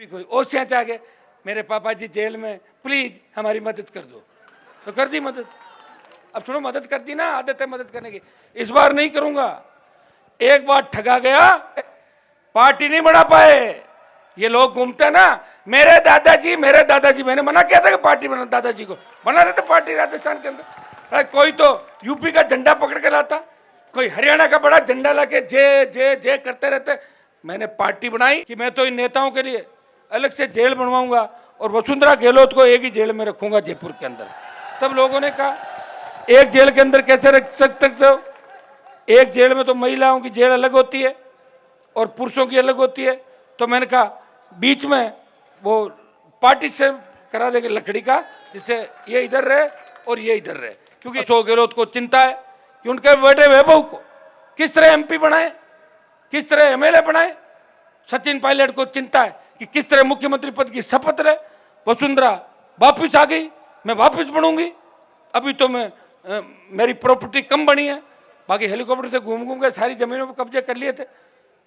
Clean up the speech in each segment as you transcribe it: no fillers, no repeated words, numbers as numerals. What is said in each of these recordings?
कोई ओसियाँ चाहे मेरे पापा जी जेल में, प्लीज हमारी मदद कर दो, तो कर दी मदद। अब सुनो, मदद कर दी ना, आदत है मदद करने की। इस बार नहीं करूंगा। एक बार ठगा गया, पार्टी नहीं बढ़ा पाए। ये लोग घूमते ना, मेरे दादाजी मेरे दादाजी, मैंने मना किया था कि पार्टी बना, दादाजी को बना देते पार्टी राजस्थान के अंदर। कोई तो यूपी का झंडा पकड़ के लाता, कोई हरियाणा का बड़ा झंडा लाके जे जे जे करते रहते। मैंने पार्टी बनाई कि मैं तो इन नेताओं के लिए अलग से जेल बनवाऊंगा और वसुंधरा गहलोत को एक ही जेल में रखूंगा जयपुर के अंदर। तब लोगों ने कहा एक जेल के अंदर कैसे रख सकते हो? एक जेल में तो महिलाओं की जेल अलग होती है और पुरुषों की अलग होती है। तो मैंने कहा बीच में वो पार्टीशन करा देंगे लकड़ी का, जिससे ये इधर रहे और ये इधर रहे। क्योंकि अशोक गहलोत को चिंता है कि उनके बेटे वैभव को किस तरह एमपी बनाए, किस तरह एमएलए बनाए। सचिन पायलट को चिंता है कि किस तरह मुख्यमंत्री पद की शपथ रहे। वसुंधरा वापिस आ गई, मैं वापिस बनूंगी। अभी तो मेरी प्रॉपर्टी कम बनी है, बाकी हेलीकॉप्टर से घूम घूम के सारी जमीनों पर कब्जे कर लिए थे।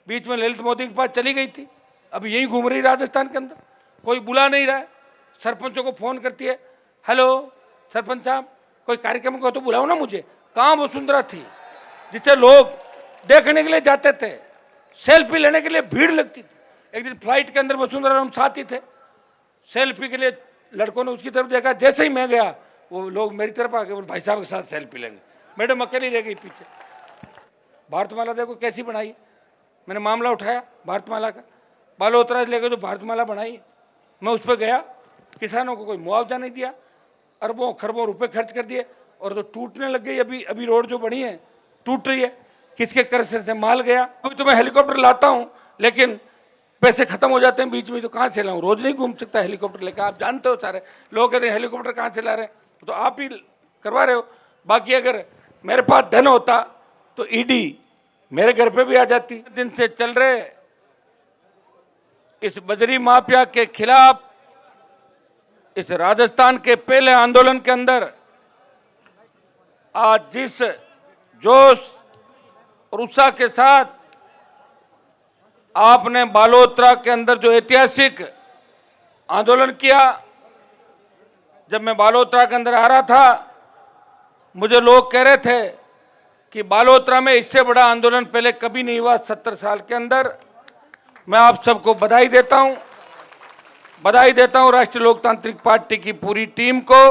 बीच में ललित मोदी के पास चली गई थी, अभी यहीं घूम रही राजस्थान के अंदर। कोई बुला नहीं रहा है। सरपंचों को फोन करती है, हेलो सरपंच साहब कोई कार्यक्रम को तो बुलाओ ना मुझे। कहाँ वसुंधरा थी, जिसे लोग देखने के लिए जाते थे, सेल्फी लेने के लिए भीड़ लगती थी। एक दिन फ्लाइट के अंदर वसुंधरा हम साथी थे, सेल्फी के लिए लड़कों ने उसकी तरफ देखा। जैसे ही मैं गया वो लोग मेरी तरफ आ गए, बोले भाई साहब के साथ सेल्फी लेंगे। मैडम अकेली रह गई पीछे। भारतमाला देखो कैसी बनाई। मैंने मामला उठाया भारतमाला का, बालोतरा लेकर जो भारतमाला बनाई, मैं उस पर गया। किसानों को कोई मुआवजा नहीं दिया, अरबों खरबों रुपए खर्च कर दिए और तो टूटने लग गई। अभी रोड जो बनी है टूट रही है, किसके कर्ज से माल गया। अभी तो मैं हेलीकॉप्टर लाता हूँ लेकिन पैसे खत्म हो जाते हैं बीच में, तो कहाँ से लाऊं? रोज नहीं घूम सकता हेलीकॉप्टर लेकर। आप जानते हो सारे लोग कहते हैं हेलीकॉप्टर कहाँ से ला रहे हैं, तो आप ही करवा रहे हो। बाकी अगर मेरे पास धन होता तो ईडी मेरे घर पे भी आ जाती। दिन से चल रहे इस बजरी माफिया के खिलाफ, इस राजस्थान के पहले आंदोलन के अंदर आज जिस जोश और उत्साह के साथ आपने बालोतरा के अंदर जो ऐतिहासिक आंदोलन किया, जब मैं बालोतरा के अंदर आ रहा था मुझे लोग कह रहे थे कि बालोतरा में इससे बड़ा आंदोलन पहले कभी नहीं हुआ 70 साल के अंदर। मैं आप सबको बधाई देता हूं, बधाई देता हूं राष्ट्रीय लोकतांत्रिक पार्टी की पूरी टीम को,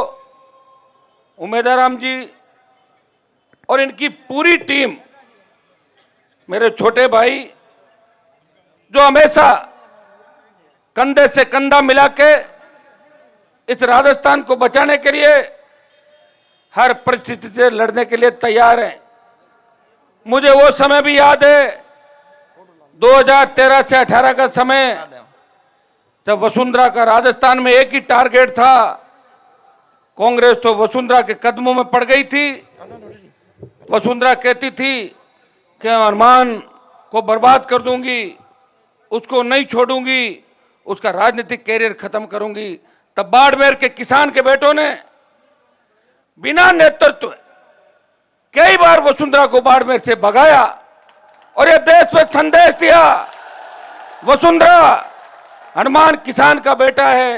उमेदाराम जी और इनकी पूरी टीम, मेरे छोटे भाई जो हमेशा कंधे से कंधा मिला के इस राजस्थान को बचाने के लिए हर परिस्थिति से लड़ने के लिए तैयार हैं। मुझे वो समय भी याद है 2013 से 18 का समय, जब वसुंधरा का राजस्थान में एक ही टारगेट था। कांग्रेस तो वसुंधरा के कदमों में पड़ गई थी। वसुंधरा कहती थी कि हनुमान को बर्बाद कर दूंगी, उसको नहीं छोड़ूंगी, उसका राजनीतिक कैरियर खत्म करूंगी। तब बाड़मेर के किसान के बेटों ने बिना नेतृत्व कई बार वसुंधरा को बाड़मेर से भगाया और यह देश में संदेश दिया, वसुंधरा हनुमान किसान का बेटा है,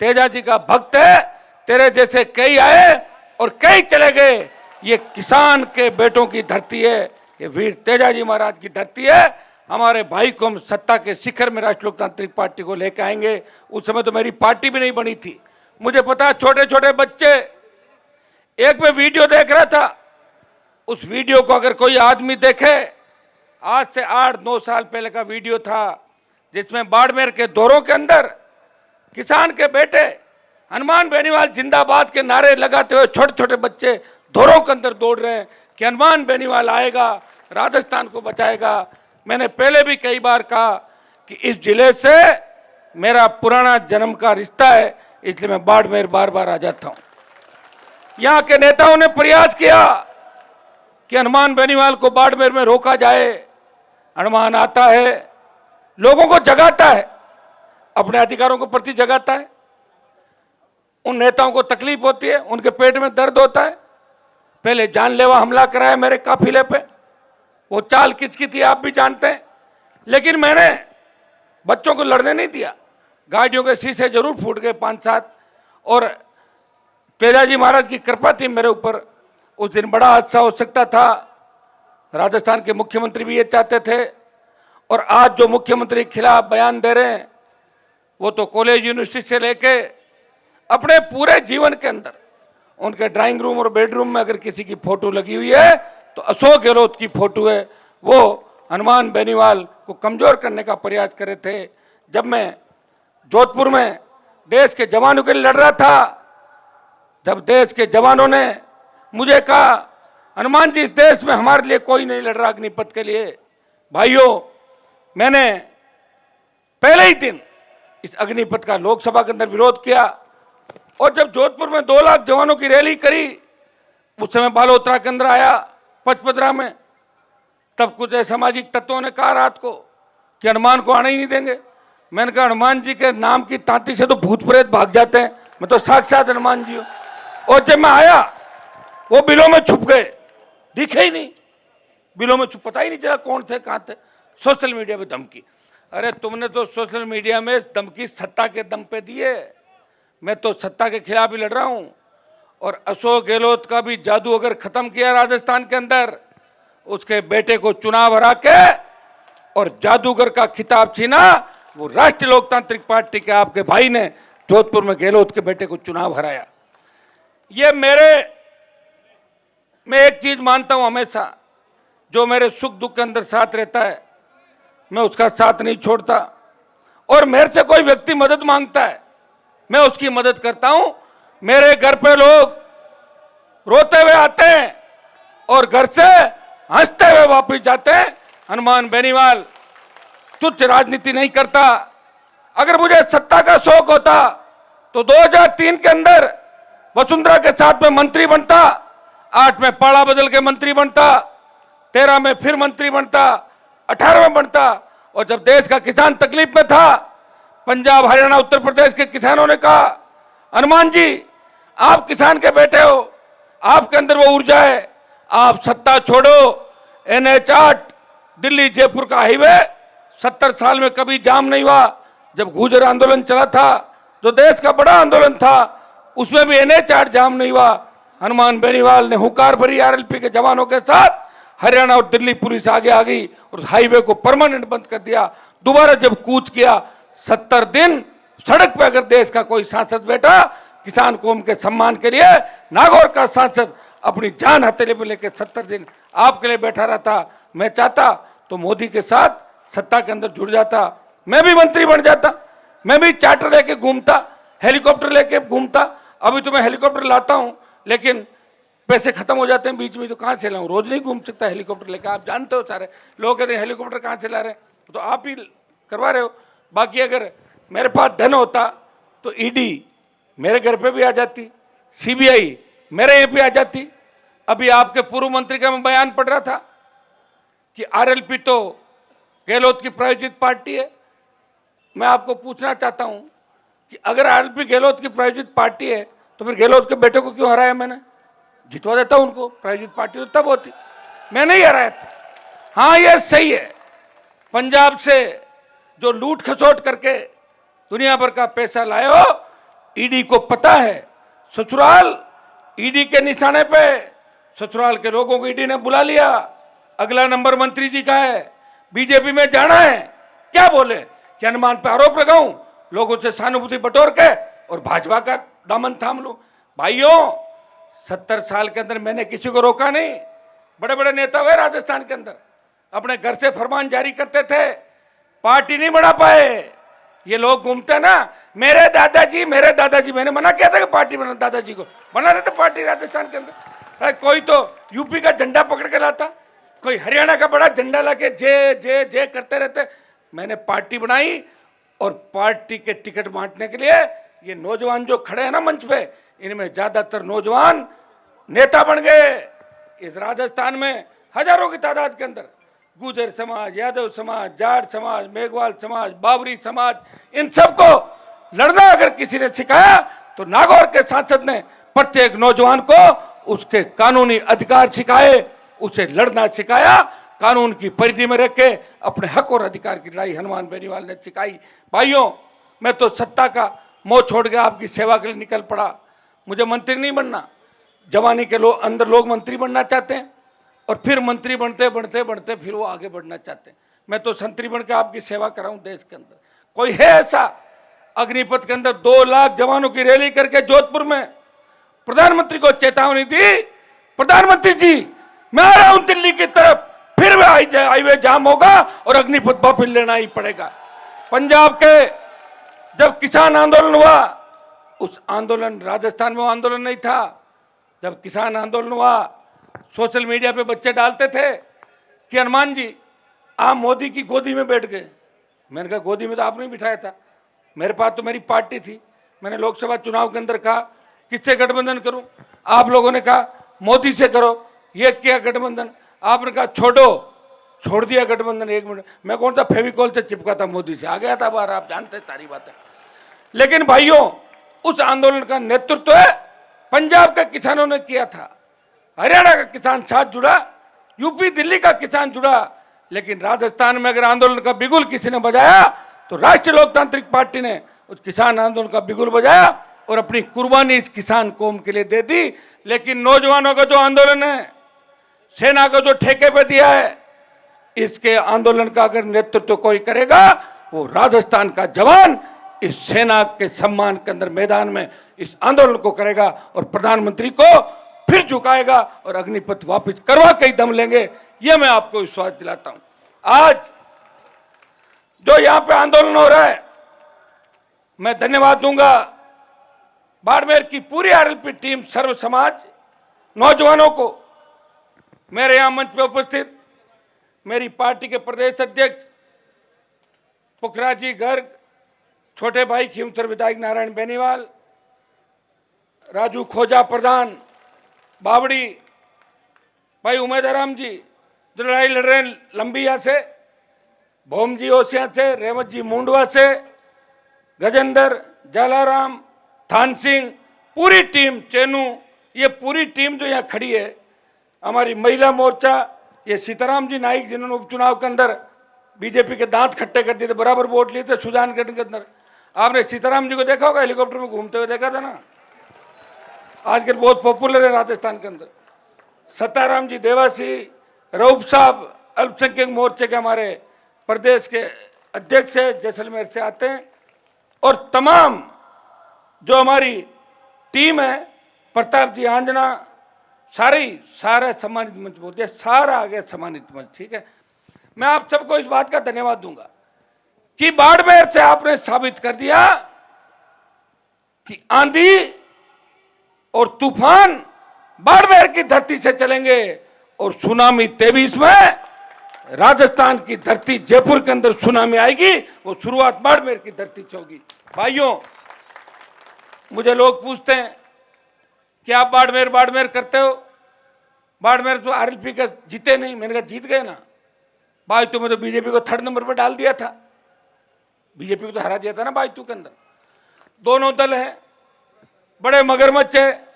तेजाजी का भक्त है। तेरे जैसे कई आए और कई चले गए, ये किसान के बेटों की धरती है, ये वीर तेजाजी महाराज की धरती है। हमारे भाई को हम सत्ता के शिखर में राष्ट्रीय लोकतांत्रिक पार्टी को लेकर आएंगे। उस समय तो मेरी पार्टी भी नहीं बनी थी। मुझे पता, छोटे छोटे बच्चे, एक में वीडियो देख रहा था, उस वीडियो को अगर कोई आदमी देखे, आज से 8-9 साल पहले का वीडियो था, जिसमें बाड़मेर के दौरों के अंदर किसान के बेटे हनुमान बेनीवाल जिंदाबाद के नारे लगाते हुए छोटे छोटे बच्चे दौरों के अंदर दौड़ रहे हैं कि हनुमान बेनीवाल आएगा, राजस्थान को बचाएगा। मैंने पहले भी कई बार कहा कि इस जिले से मेरा पुराना जन्म का रिश्ता है, इसलिए मैं बाड़मेर बार बार आ जाता हूं। यहां के नेताओं ने प्रयास किया कि हनुमान बेनीवाल को बाड़मेर में रोका जाए। हनुमान आता है, लोगों को जगाता है, अपने अधिकारों को प्रति जगाता है। उन नेताओं को तकलीफ होती है, उनके पेट में दर्द होता है। पहले जानलेवा हमला कराया मेरे काफिले पे, वो चाल किसकी थी आप भी जानते हैं। लेकिन मैंने बच्चों को लड़ने नहीं दिया, गाड़ियों के शीशे जरूर फूट गए 5-7, और पेजाजी महाराज की कृपा थी मेरे ऊपर। उस दिन बड़ा हादसा हो सकता था, राजस्थान के मुख्यमंत्री भी ये चाहते थे। और आज जो मुख्यमंत्री के खिलाफ बयान दे रहे हैं, वो तो कॉलेज यूनिवर्सिटी से लेके अपने पूरे जीवन के अंदर उनके ड्राइंग रूम और बेडरूम में अगर किसी की फोटो लगी हुई है तो अशोक गहलोत की फोटो है। वो हनुमान बेनीवाल को कमजोर करने का प्रयास कर रहे थे। जब मैं जोधपुर में देश के जवानों के लिए लड़ रहा था, जब देश के जवानों ने मुझे कहा हनुमान जी इस देश में हमारे लिए कोई नहीं लड़ रहा अग्निपथ के लिए, भाइयों मैंने पहले ही दिन इस अग्निपथ का लोकसभा के अंदर विरोध किया। और जब जोधपुर में 2 लाख जवानों की रैली करी, उस समय बालोतरा के अंदर आया पचपदरा में, तब कुछ सामाजिक तत्वों ने कहा रात को कि हनुमान को आने ही नहीं देंगे। मैंने कहा हनुमान जी के नाम की तांती से तो भूत प्रेत भाग जाते हैं, मैं तो साक्षात हनुमान जी हूं। और जब मैं आया वो बिलों में छुप गए, दिखे ही नहीं, बिलों में छुप, पता ही नहीं चला कौन थे कहां थे। सोशल मीडिया पे धमकी, अरे तुमने तो सोशल मीडिया में धमकी सत्ता के दम पे दी है, मैं तो सत्ता के खिलाफ ही लड़ रहा हूं। और अशोक गहलोत का भी जादू अगर खत्म किया राजस्थान के अंदर, उसके बेटे को चुनाव हरा के और जादूगर का खिताब छीना, वो राष्ट्रीय लोकतांत्रिक पार्टी के आपके भाई ने जोधपुर में गहलोत के बेटे को चुनाव हराया। ये मैं एक चीज मानता हूं हमेशा, जो मेरे सुख दुख के अंदर साथ रहता है मैं उसका साथ नहीं छोड़ता। और मेरे से कोई व्यक्ति मदद मांगता है मैं उसकी मदद करता हूं। मेरे घर पे लोग रोते हुए आते हैं और घर से हंसते हुए वापस जाते हैं। हनुमान बेनीवाल तुच्छ राजनीति नहीं करता। अगर मुझे सत्ता का शौक होता तो 2003 के अंदर वसुंधरा के साथ में मंत्री बनता, 8 में पाड़ा बदल के मंत्री बनता, 13 में फिर मंत्री बनता, 18 में बनता। और जब देश का किसान तकलीफ में था, पंजाब हरियाणा उत्तर प्रदेश के किसानों ने कहा हनुमान जी आप किसान के बेटे हो, आपके अंदर वो ऊर्जा है, आप सत्ता छोड़ो। NH8 दिल्ली जयपुर का हाईवे 70 साल में कभी जाम नहीं हुआ। जब गुर्जर आंदोलन चला था, जो देश का बड़ा आंदोलन था, उसमें भी NH8 जाम नहीं हुआ। हनुमान बेनीवाल ने हुंकार भरी RLP के जवानों के साथ, हरियाणा और दिल्ली पुलिस आगे आ गई और हाईवे को परमानेंट बंद कर दिया। दोबारा जब कूच किया, 70 दिन सड़क पे अगर देश का कोई सांसद बैठा किसान कौम के सम्मान के लिए, नागौर का सांसद अपनी जान हथेली पे लेकर 70 दिन आपके लिए बैठा रहता। मैं चाहता तो मोदी के साथ सत्ता के अंदर जुड़ जाता, मैं भी मंत्री बन जाता, मैं भी चार्टर लेके घूमता, हेलीकॉप्टर लेके घूमता। अभी तो मैं हेलीकॉप्टर लाता हूं, लेकिन पैसे खत्म हो जाते हैं बीच में, तो कहां से लाऊं, रोज नहीं घूम सकता हेलीकॉप्टर लेकर। आप जानते हो, सारे लोग कहते हैं हेलीकॉप्टर कहां से ला रहे हैं, तो आप ही करवा रहे हो। बाकी अगर मेरे पास धन होता तो ED मेरे घर पे भी आ जाती, CBI मेरे यहाँ पे आ जाती। अभी आपके पूर्व मंत्री का मैं बयान पढ़ रहा था कि RLP तो गहलोत की प्रायोजित पार्टी है। मैं आपको पूछना चाहता हूं कि अगर RLP गहलोत की प्रायोजित पार्टी है तो फिर गहलोत के बेटे को क्यों हराया? मैंने जितवा देता उनको, प्रायोजित पार्टी तो तब होती, मैं नहीं हराया था। हाँ ये सही है, पंजाब से जो लूट खसोट करके दुनिया भर का पैसा लाए हो, ED को पता है। ससुराल ED के निशाने पे ससुराल के लोगों को ED ने बुला लिया। अगला नंबर मंत्री जी का है, बीजेपी में जाना है, क्या बोले कि हनुमान पे आरोप लगाऊं, लोगों से सहानुभूति बटोर के और भाजपा का दामन थाम लूं। भाइयों 70 साल के अंदर मैंने किसी को रोका नहीं। बड़े बड़े नेता हुए राजस्थान के अंदर, अपने घर से फरमान जारी करते थे, पार्टी नहीं बढ़ा पाए। ये लोग घूमते ना, मेरे दादाजी मेरे दादाजी, मैंने मना किया था कि पार्टी बना, दादाजी को बना देते पार्टी राजस्थान के अंदर। कोई तो यूपी का झंडा पकड़ के लाता, कोई हरियाणा का बड़ा झंडा लाके जे जे जे करते रहते। मैंने पार्टी बनाई और पार्टी के टिकट बांटने के लिए ये नौजवान जो खड़े हैं ना मंच पे, इनमें ज्यादातर नौजवान नेता बन गए। इस राजस्थान में हजारों की तादाद के अंदर गुर्जर समाज, यादव समाज, जाट समाज, मेघवाल समाज, बावरी समाज, इन सबको लड़ना अगर किसी ने सिखाया तो नागौर के सांसद ने प्रत्येक नौजवान को उसके कानूनी अधिकार सिखाए, उसे लड़ना सिखाया, कानून की परिधि में रख के अपने हक और अधिकार की लड़ाई हनुमान बेनीवाल ने सिखाई। भाइयों मैं तो सत्ता का मोह छोड़ के आपकी सेवा के लिए निकल पड़ा। मुझे मंत्री नहीं बनना, जवानी के अंदर लोग मंत्री बनना चाहते हैं और फिर मंत्री बनते बढ़ते बढ़ते फिर वो आगे बढ़ना चाहते हैं। मैं तो संतरी बन के आपकी सेवा कर रहा हूं देश के अंदर। कोई है ऐसा? अग्निपथ के अंदर 2 लाख जवानों की रैली करके जोधपुर में प्रधानमंत्री को चेतावनी दी, प्रधानमंत्री जी मैं आ रहा हूं दिल्ली की तरफ, फिर हाईवे जाम होगा और अग्निपथ वापस लेना ही पड़ेगा। पंजाब के जब किसान आंदोलन हुआ, उस आंदोलन राजस्थान में वो आंदोलन नहीं था। जब किसान आंदोलन हुआ, सोशल मीडिया पे बच्चे डालते थे कि हनुमान जी आप मोदी की गोदी में बैठ गए। मैंने कहा गोदी में तो आपने बिठाया था, मेरे पास तो मेरी पार्टी थी। मैंने लोकसभा चुनाव के अंदर कहा किससे गठबंधन करूं, आप लोगों ने कहा मोदी से करो, ये किया गठबंधन। आपने कहा छोड़ दिया गठबंधन। 1 मिनट, मैं कौन सा फेविकॉल से चिपका था मोदी से, आ गया था बाहर, आप जानते सारी बातें। लेकिन भाइयों, उस आंदोलन का नेतृत्व पंजाब के किसानों ने किया था, हरियाणा का किसान साथ जुड़ा, यूपी दिल्ली का किसान जुड़ा। लेकिन राजस्थान में अगर आंदोलन का बिगुल किसी ने बजाया तो राष्ट्रीय लोकतांत्रिक पार्टी ने उस किसान आंदोलन का बिगुल बजाया और अपनी कुर्बानी इस किसान कौम के लिए दे दी। लेकिन नौजवानों का जो आंदोलन है, सेना को जो ठेके पे दिया है, इसके आंदोलन का अगर नेतृत्व कोई करेगा वो राजस्थान का जवान इस सेना के सम्मान के अंदर मैदान में इस आंदोलन को करेगा और प्रधानमंत्री को फिर झुकाएगा और अग्निपथ वापस करवा के ही दम लेंगे। यह मैं आपको विश्वास दिलाता हूं। आज जो यहां पे आंदोलन हो रहा है, मैं धन्यवाद दूंगा बाड़मेर की पूरी आरएलपी टीम, सर्व समाज, नौजवानों को। मेरे यहां मंच पे उपस्थित मेरी पार्टी के प्रदेश अध्यक्ष पुखराज जी गर्ग, छोटे भाई खीमसर विधायक नारायण बेनीवाल, राजू खोजा प्रधान बावड़ी, भाई उमेदाराम जी जो लड़ाई लड़ रहे हैं लंबिया से, भोम जी ओसिया से, रेवत जी मुंडवा से, गजेंद्र, जलाराम, थान सिंह, पूरी टीम, चेनू, ये पूरी टीम जो यहाँ खड़ी है, हमारी महिला मोर्चा, ये सीताराम जी नाइक जिन्होंने उपचुनाव के अंदर बीजेपी के दांत खट्टे कर दिए थे, बराबर वोट लिए थे सुजानगढ़ के अंदर। आपने सीताराम जी को देखा होगा, हेलीकॉप्टर में घूमते हुए देखा था ना, आजकल बहुत पॉपुलर है राजस्थान के अंदर। सत्ताराम जी देवासी, रऊफ साहब अल्पसंख्यक मोर्चे के हमारे प्रदेश के अध्यक्ष है, जैसलमेर से आते हैं। और तमाम जो हमारी टीम है, प्रताप जी आंजना, सारे सम्मानित मंच बोलते हैं, सारा आ गया सम्मानित मंच। ठीक है, मैं आप सबको इस बात का धन्यवाद दूंगा कि बाड़मेर से आपने साबित कर दिया कि आंधी और तूफान बाड़मेर की धरती से चलेंगे और सुनामी 23 में राजस्थान की धरती, जयपुर के अंदर सुनामी आएगी, वो शुरुआत बाड़मेर की धरती से होगी। भाइयों, मुझे लोग पूछते हैं कि आप बाड़मेर करते हो, बाड़मेर तो आरएलपी का जीते नहीं। मैंने कहा जीत गए ना भाई, तुम्हें तो बीजेपी को 3rd नंबर पर डाल दिया था, बीजेपी को तो हरा दिया था ना भाई तू के अंदर। दोनों दल हैं, बड़े मगरमच्छ है।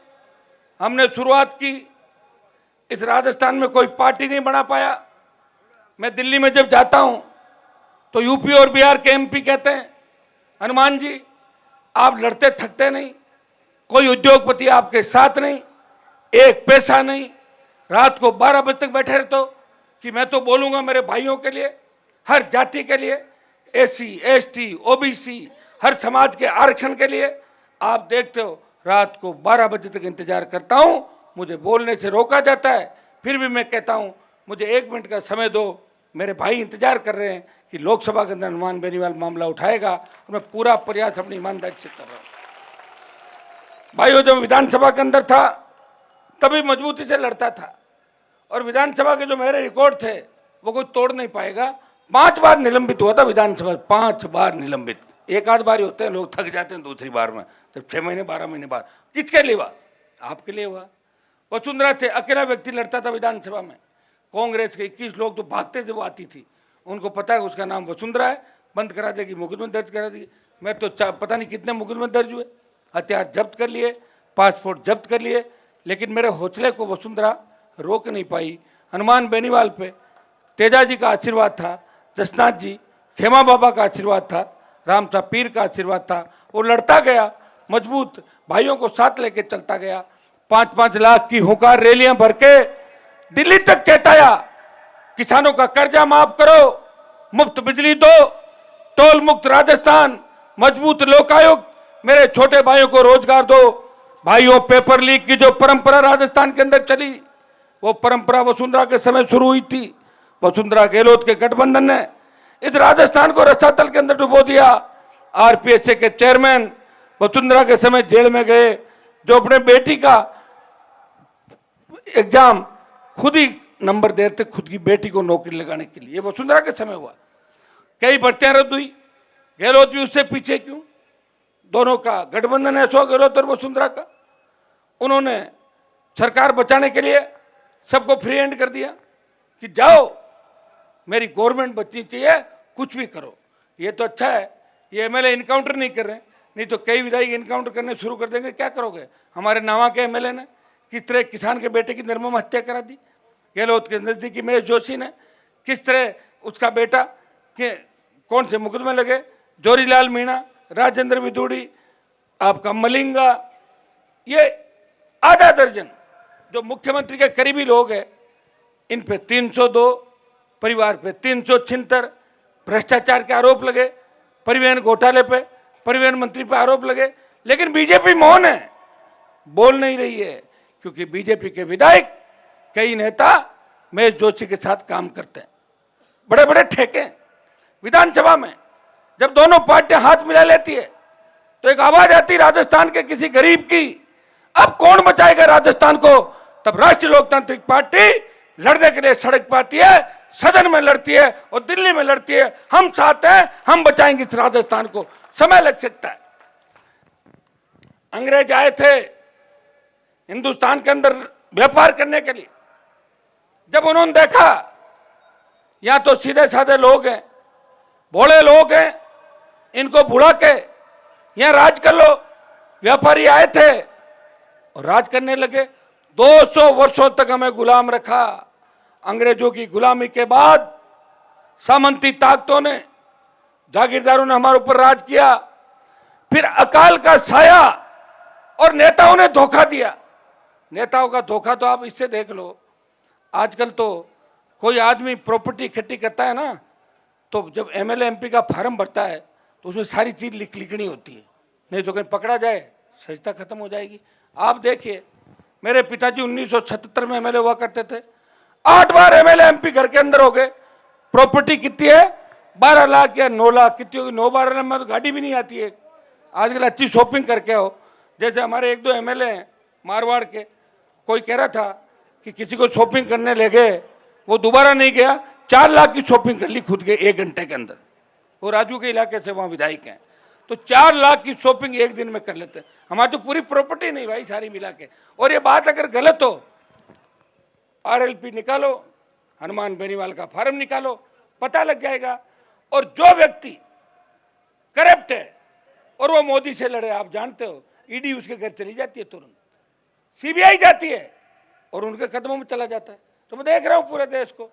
हमने शुरुआत की, इस राजस्थान में कोई पार्टी नहीं बना पाया। मैं दिल्ली में जब जाता हूं तो यूपी और बिहार के एमपी कहते हैं हनुमान जी आप लड़ते थकते नहीं, कोई उद्योगपति आपके साथ नहीं, एक पैसा नहीं, रात को 12 बजे तक बैठे रहते हो कि मैं तो बोलूंगा मेरे भाइयों के लिए, हर जाति के लिए, एससी, एसटी, ओबीसी, हर समाज के आरक्षण के लिए। आप देखते हो रात को 12 बजे तक इंतजार करता हूं, मुझे बोलने से रोका जाता है, फिर भी मैं कहता हूं मुझे 1 मिनट का समय दो, मेरे भाई इंतजार कर रहे हैं कि लोकसभा के अंदर हनुमान बेनीवाल मामला उठाएगा और मैं पूरा प्रयास अपनी ईमानदारी से कर रहा हूं। भाइयों, जब विधानसभा के अंदर था तभी मजबूती से लड़ता था और विधानसभा के जो मेरे रिकॉर्ड थे वो कोई तोड़ नहीं पाएगा। 5 बार निलंबित हुआ था विधानसभा, 5 बार निलंबित। एक आध बार ही होते हैं, लोग थक जाते हैं दूसरी बार में, जब 6 महीने 12 महीने बाद। किसके लिए हुआ? आपके लिए हुआ। वसुंधरा से अकेला व्यक्ति लड़ता था विधानसभा में, कांग्रेस के 21 लोग तो भागते थे, वो आती थी, उनको पता है उसका नाम वसुंधरा है, बंद करा देगी, मुकदमे दर्ज करा देगी। मैं तो पता नहीं कितने मुकदमे दर्ज हुए, हथियार जब्त कर लिए, पासपोर्ट जब्त कर लिए, लेकिन मेरे हौसले को वसुंधरा रोक नहीं पाई। हनुमान बेनीवाल पे तेजा जी का आशीर्वाद था, जसनाथ जी, खेमा बाबा का आशीर्वाद था, राम साहब पीर का आशीर्वाद था, वो लड़ता गया, मजबूत भाइयों को साथ लेके चलता गया। 5-5 लाख की हुंकार रैलियां भर के दिल्ली तक चेताया, किसानों का कर्जा माफ करो, मुफ्त बिजली दो, टोल मुक्त राजस्थान, मजबूत लोकायुक्त, मेरे छोटे भाइयों को रोजगार दो। भाइयों, पेपर लीक की जो परंपरा राजस्थान के अंदर चली, वो परंपरा वसुंधरा के समय शुरू हुई थी। वसुंधरा गहलोत के गठबंधन ने इस राजस्थान को रसातल के अंदर डुबो दिया। आरपीएसए के चेयरमैन वसुंधरा के समय जेल में गए, जो अपने बेटी का एग्जाम खुद ही नंबर दे थे, खुद की बेटी को नौकरी लगाने के लिए। ये वसुंधरा के समय हुआ। कई भर्तियां रद्द हुई, गहलोत भी उससे पीछे क्यों? दोनों का गठबंधन है, अशोक गहलोत और वसुंधरा का। उन्होंने सरकार बचाने के लिए सबको फ्री हैंड कर दिया कि जाओ, मेरी गवर्नमेंट बचनी चाहिए, कुछ भी करो। ये तो अच्छा है, ये एमएलए इनकाउंटर नहीं कर रहे, नहीं तो कई विधायक इनकाउंटर करने शुरू कर देंगे। क्या करोगे? हमारे नावा के एमएलए ने किस तरह किसान के बेटे की निर्मम हत्या करा दी। गहलोत के नजदीकी महेश जोशी ने किस तरह उसका बेटा के कौन से मुकदमे लगे, जोरीलाल मीणा, राजेंद्र विदुड़ी, आपका मलिंगा, ये आधा दर्जन जो मुख्यमंत्री के करीबी लोग हैं, इन पे 302, परिवार पे 376, भ्रष्टाचार के आरोप लगे, परिवहन घोटाले पे परिवहन मंत्री पे आरोप लगे। लेकिन बीजेपी मौन है, बोल नहीं रही है, क्योंकि बीजेपी के विधायक, कई नेता महेश जोशी के साथ काम करते हैं। बड़े बड़े ठेके विधानसभा में जब दोनों पार्टियां हाथ मिला लेती है तो एक आवाज आती राजस्थान के किसी गरीब की, अब कौन बचाएगा राजस्थान को? तब राष्ट्रीय लोकतांत्रिक पार्टी लड़ने के लिए सड़क पर आती है, सदन में लड़ती है और दिल्ली में लड़ती है। हम साथ हैं, हम बचाएंगे इस राजस्थान को। समय लग सकता है। अंग्रेज आए थे हिंदुस्तान के अंदर व्यापार करने के लिए। जब उन्होंने देखा या तो सीधे साधे लोग हैं, भोले लोग हैं, इनको बुला के यहां राज कर लो, व्यापारी आए थे और राज करने लगे। 200 वर्षों तक हमें गुलाम रखा। अंग्रेजों की गुलामी के बाद सामंती ताकतों ने, जागीरदारों ने हमारे ऊपर राज किया। फिर अकाल का साया और नेताओं ने धोखा दिया। नेताओं का धोखा तो आप इससे देख लो, आजकल तो कोई आदमी प्रॉपर्टी इकट्ठी करता है ना, तो जब एमएलए एमपी का फार्म भरता है तो उसमें सारी चीज लिखनी होती है, नहीं तो कहीं पकड़ा जाए सजता खत्म हो जाएगी। आप देखिए, मेरे पिताजी 1977 में एमएलए हुआ करते थे, 8 बार एमएलए एमपी घर के अंदर हो गए। प्रॉपर्टी कितनी है? 12 लाख या 9 लाख, कितनी होगी? 9-12 लाख में तो गाड़ी भी नहीं आती है। आजकल अच्छी शॉपिंग करके हो। जैसे हमारे 1-2 एमएलए हैं मारवाड़ के, कोई कह रहा था कि किसी को शॉपिंग करने ले गए, वो दोबारा नहीं गया, 4 लाख की शॉपिंग कर ली खुद के 1 घंटे के अंदर। वो राजू के इलाके से वहाँ विधायक हैं, तो 4 लाख की शॉपिंग 1 दिन में कर लेते हैं। हमारी तो पूरी प्रॉपर्टी नहीं भाई, सारी मिला के। और ये बात अगर गलत हो, आरएलपी निकालो, हनुमान बेनीवाल का फार्म निकालो, पता लग जाएगा। और जो व्यक्ति करप्ट है और वो मोदी से लड़े, आप जानते हो, ईडी उसके घर चली जाती है, तुरंत सीबीआई जाती है और उनके कदमों में चला जाता है। तो मैं देख रहा हूं पूरे देश को।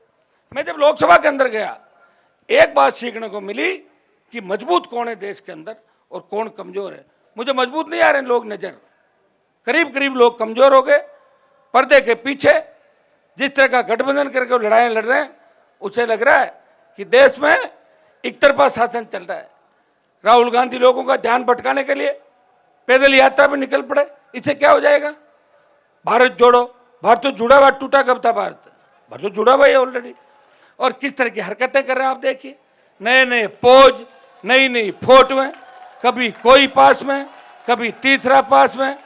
मैं जब लोकसभा के अंदर गया, एक बात सीखने को मिली कि मजबूत कौन है देश के अंदर और कौन कमजोर है। मुझे मजबूत नहीं आ रहे लोग नजर, करीब करीब लोग कमजोर हो गए। पर्दे के पीछे जिस तरह का गठबंधन करके लड़ाइयां लड़ रहे हैं, उसे लग रहा है कि देश में एक तरफा शासन चल रहा है। राहुल गांधी लोगों का ध्यान भटकाने के लिए पैदल यात्रा में निकल पड़े, इससे क्या हो जाएगा? भारत जोड़ो, भारत तो जुड़ा हुआ, टूटा कब था भारत? भारत तो जुड़ा हुआ है ऑलरेडी। और किस तरह की हरकतें कर रहे हैं आप देखिए, नए नए पोज, नई नई फोटोएं, कभी कोई पास में, कभी तीसरा पास में,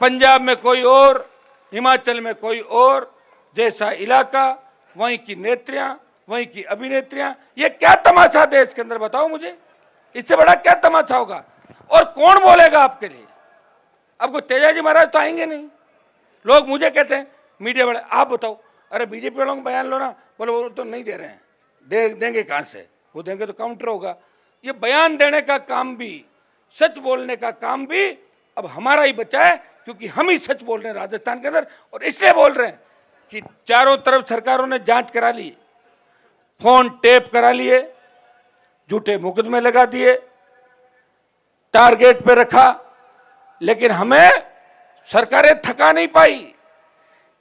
पंजाब में कोई और, हिमाचल में कोई और, जैसा इलाका वहीं की नेत्रियां, वहीं की अभिनेत्रियां। ये क्या तमाशा देश के अंदर, बताओ मुझे, इससे बड़ा क्या तमाशा होगा? और कौन बोलेगा आपके लिए? अब कोई तेजाजी महाराज तो आएंगे नहीं। लोग मुझे कहते हैं मीडिया वाले, आप बताओ, अरे बीजेपी वालों को बयान लो ना, बोले वो तो नहीं दे रहे हैं। देंगे कहां से? वो देंगे तो काउंटर होगा। ये बयान देने का काम भी, सच बोलने का काम भी अब हमारा ही बचा है, क्योंकि हम ही सच बोल रहे हैं राजस्थान के अंदर। और इसलिए बोल रहे हैं कि चारों तरफ सरकारों ने जांच करा ली, फोन टेप करा लिए, झूठे मुकदमे लगा दिए, टारगेट पे रखा, लेकिन हमें सरकारें थका नहीं पाई।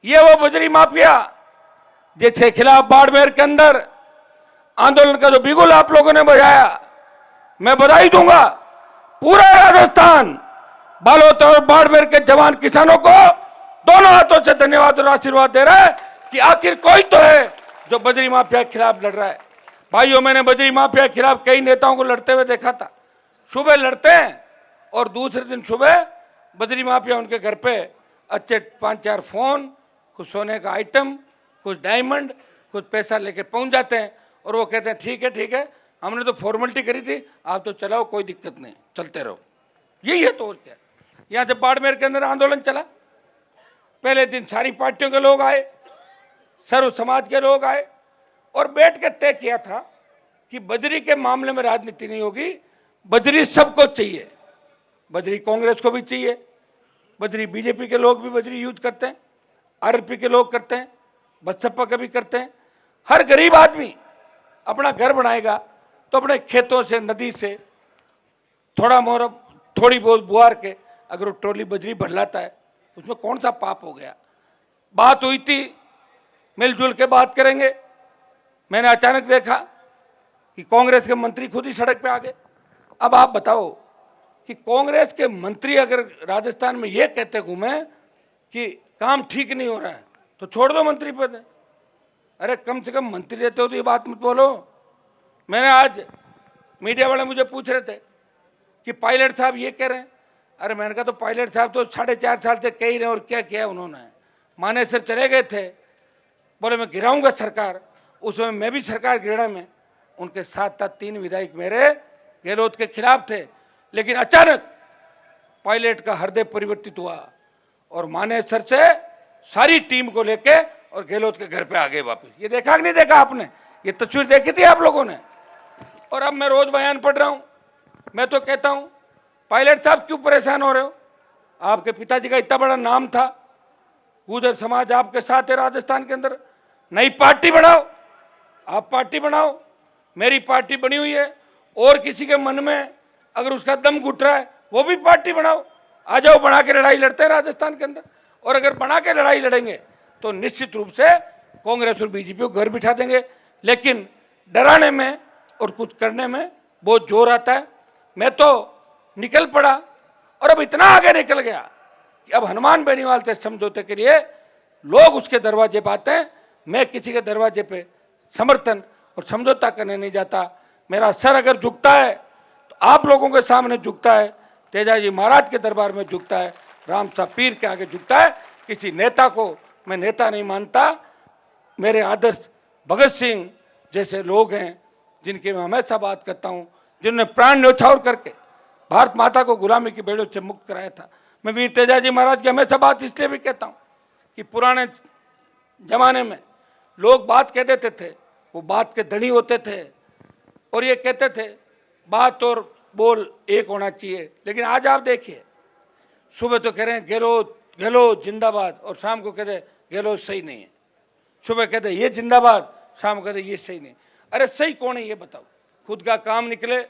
ये वो बजरी माफिया जिसके खिलाफ बाड़मेर के अंदर आंदोलन का जो बिगुल आप लोगों ने बजाया, मैं बधाई दूंगा पूरा राजस्थान, बालोद और बाड़मेर के जवान किसानों को दोनों हाथों से धन्यवाद और आशीर्वाद दे रहा है कि आखिर कोई तो है जो बजरी माफिया के खिलाफ लड़ रहा है। भाइयों, मैंने बजरी माफिया के खिलाफ कई नेताओं को लड़ते हुए देखा था। सुबह लड़ते हैं और दूसरे दिन सुबह बजरी माफिया उनके घर पे अच्छे 5-4 फोन, कुछ सोने का आइटम, कुछ डायमंड, कुछ पैसा लेके पहुंच जाते हैं और वो कहते हैं ठीक है, हमने तो फॉर्मेलिटी करी थी, आप तो चलाओ, कोई दिक्कत नहीं, चलते रहो। यही है तो और क्या। यहाँ जब बाड़मेर के अंदर आंदोलन चला, पहले दिन सारी पार्टियों के लोग आए, सर्व समाज के लोग आए और बैठ के तय किया था कि बजरी के मामले में राजनीति नहीं होगी, बजरी सबको चाहिए। बजरी कांग्रेस को भी चाहिए, बजरी बीजेपी के लोग भी बजरी यूज करते हैं, आरएलपी के लोग करते हैं, बसपा के भी करते हैं। हर गरीब आदमी अपना घर बनाएगा तो अपने खेतों से, नदी से थोड़ी बहुत बुआर के अगर वो ट्रॉली बजरी भर लाता है, उसमें कौन सा पाप हो गया। बात हुई थी, मिलजुल के बात करेंगे। मैंने अचानक देखा कि कांग्रेस के मंत्री खुद ही सड़क पे आ गए। अब आप बताओ कि कांग्रेस के मंत्री अगर राजस्थान में ये कहते घूमे कि काम ठीक नहीं हो रहा है तो छोड़ दो मंत्री पद। अरे कम से कम मंत्री रहते हो तो ये बात मत बोलो। मैंने आज मीडिया वाले मुझे पूछ रहे थे कि पायलट साहब ये कह रहे हैं। अरे मैंने कहा तो पायलट साहब तो 4.5 साल से कह ही रहे हैं और क्या किया उन्होंने। मानेसर चले गए थे, बोले मैं गिराऊंगा सरकार, उसमें मैं भी सरकार गिराने में उनके साथ 3 विधायक मेरे गहलोत के खिलाफ थे, लेकिन अचानक पायलट का हृदय परिवर्तित हुआ और मानेसर से सारी टीम को लेके और गहलोत के घर पे आ गए वापस। ये देखा कि नहीं देखा आपने? ये तस्वीर देखी थी आप लोगों ने? और अब मैं रोज बयान पढ़ रहा हूं, मैं तो कहता हूं पायलट साहब क्यों परेशान हो रहे हो? आपके पिताजी का इतना बड़ा नाम था, गुर्जर समाज आपके साथ है राजस्थान के अंदर। नई पार्टी बनाओ, आप पार्टी बनाओ, मेरी पार्टी बनी हुई है, और किसी के मन में अगर उसका दम घुट रहा है वो भी पार्टी बनाओ, आ जाओ, बना के लड़ाई लड़ते हैं राजस्थान के अंदर। और अगर बना के लड़ाई लड़ेंगे तो निश्चित रूप से कांग्रेस और बीजेपी को घर बिठा देंगे, लेकिन डराने में और कुछ करने में बहुत जोर आता है। मैं तो निकल पड़ा और अब इतना आगे निकल गया कि अब हनुमान बेनीवाल से समझौते के लिए लोग उसके दरवाजे पे आते हैं। मैं किसी के दरवाजे पे समर्थन और समझौता करने नहीं जाता। मेरा सर अगर झुकता है तो आप लोगों के सामने झुकता है, तेजाजी महाराज के दरबार में झुकता है, राम साहब पीर के आगे झुकता है। किसी नेता को मैं नेता नहीं मानता। मेरे आदर्श भगत सिंह जैसे लोग हैं जिनकी मैं हमेशा बात करता हूँ, जिन्होंने प्राण न्यौछावर करके भारत माता को गुलामी की बेड़ों से मुक्त कराया था। मैं वीर तेजाजी महाराज की हमेशा बात इसलिए भी कहता हूँ कि पुराने जमाने में लोग बात कह देते थे, वो बात के धनी होते थे और ये कहते थे बात और बोल एक होना चाहिए। लेकिन आज आप देखिए, सुबह तो कह रहे हैं गहलोत गहलोत जिंदाबाद और शाम को कहते हैं गहलोत सही नहीं है। सुबह कहते हैं ये जिंदाबाद, शाम को कहते हैं ये सही नहीं। अरे सही कौन है ये बताओ? खुद का काम निकले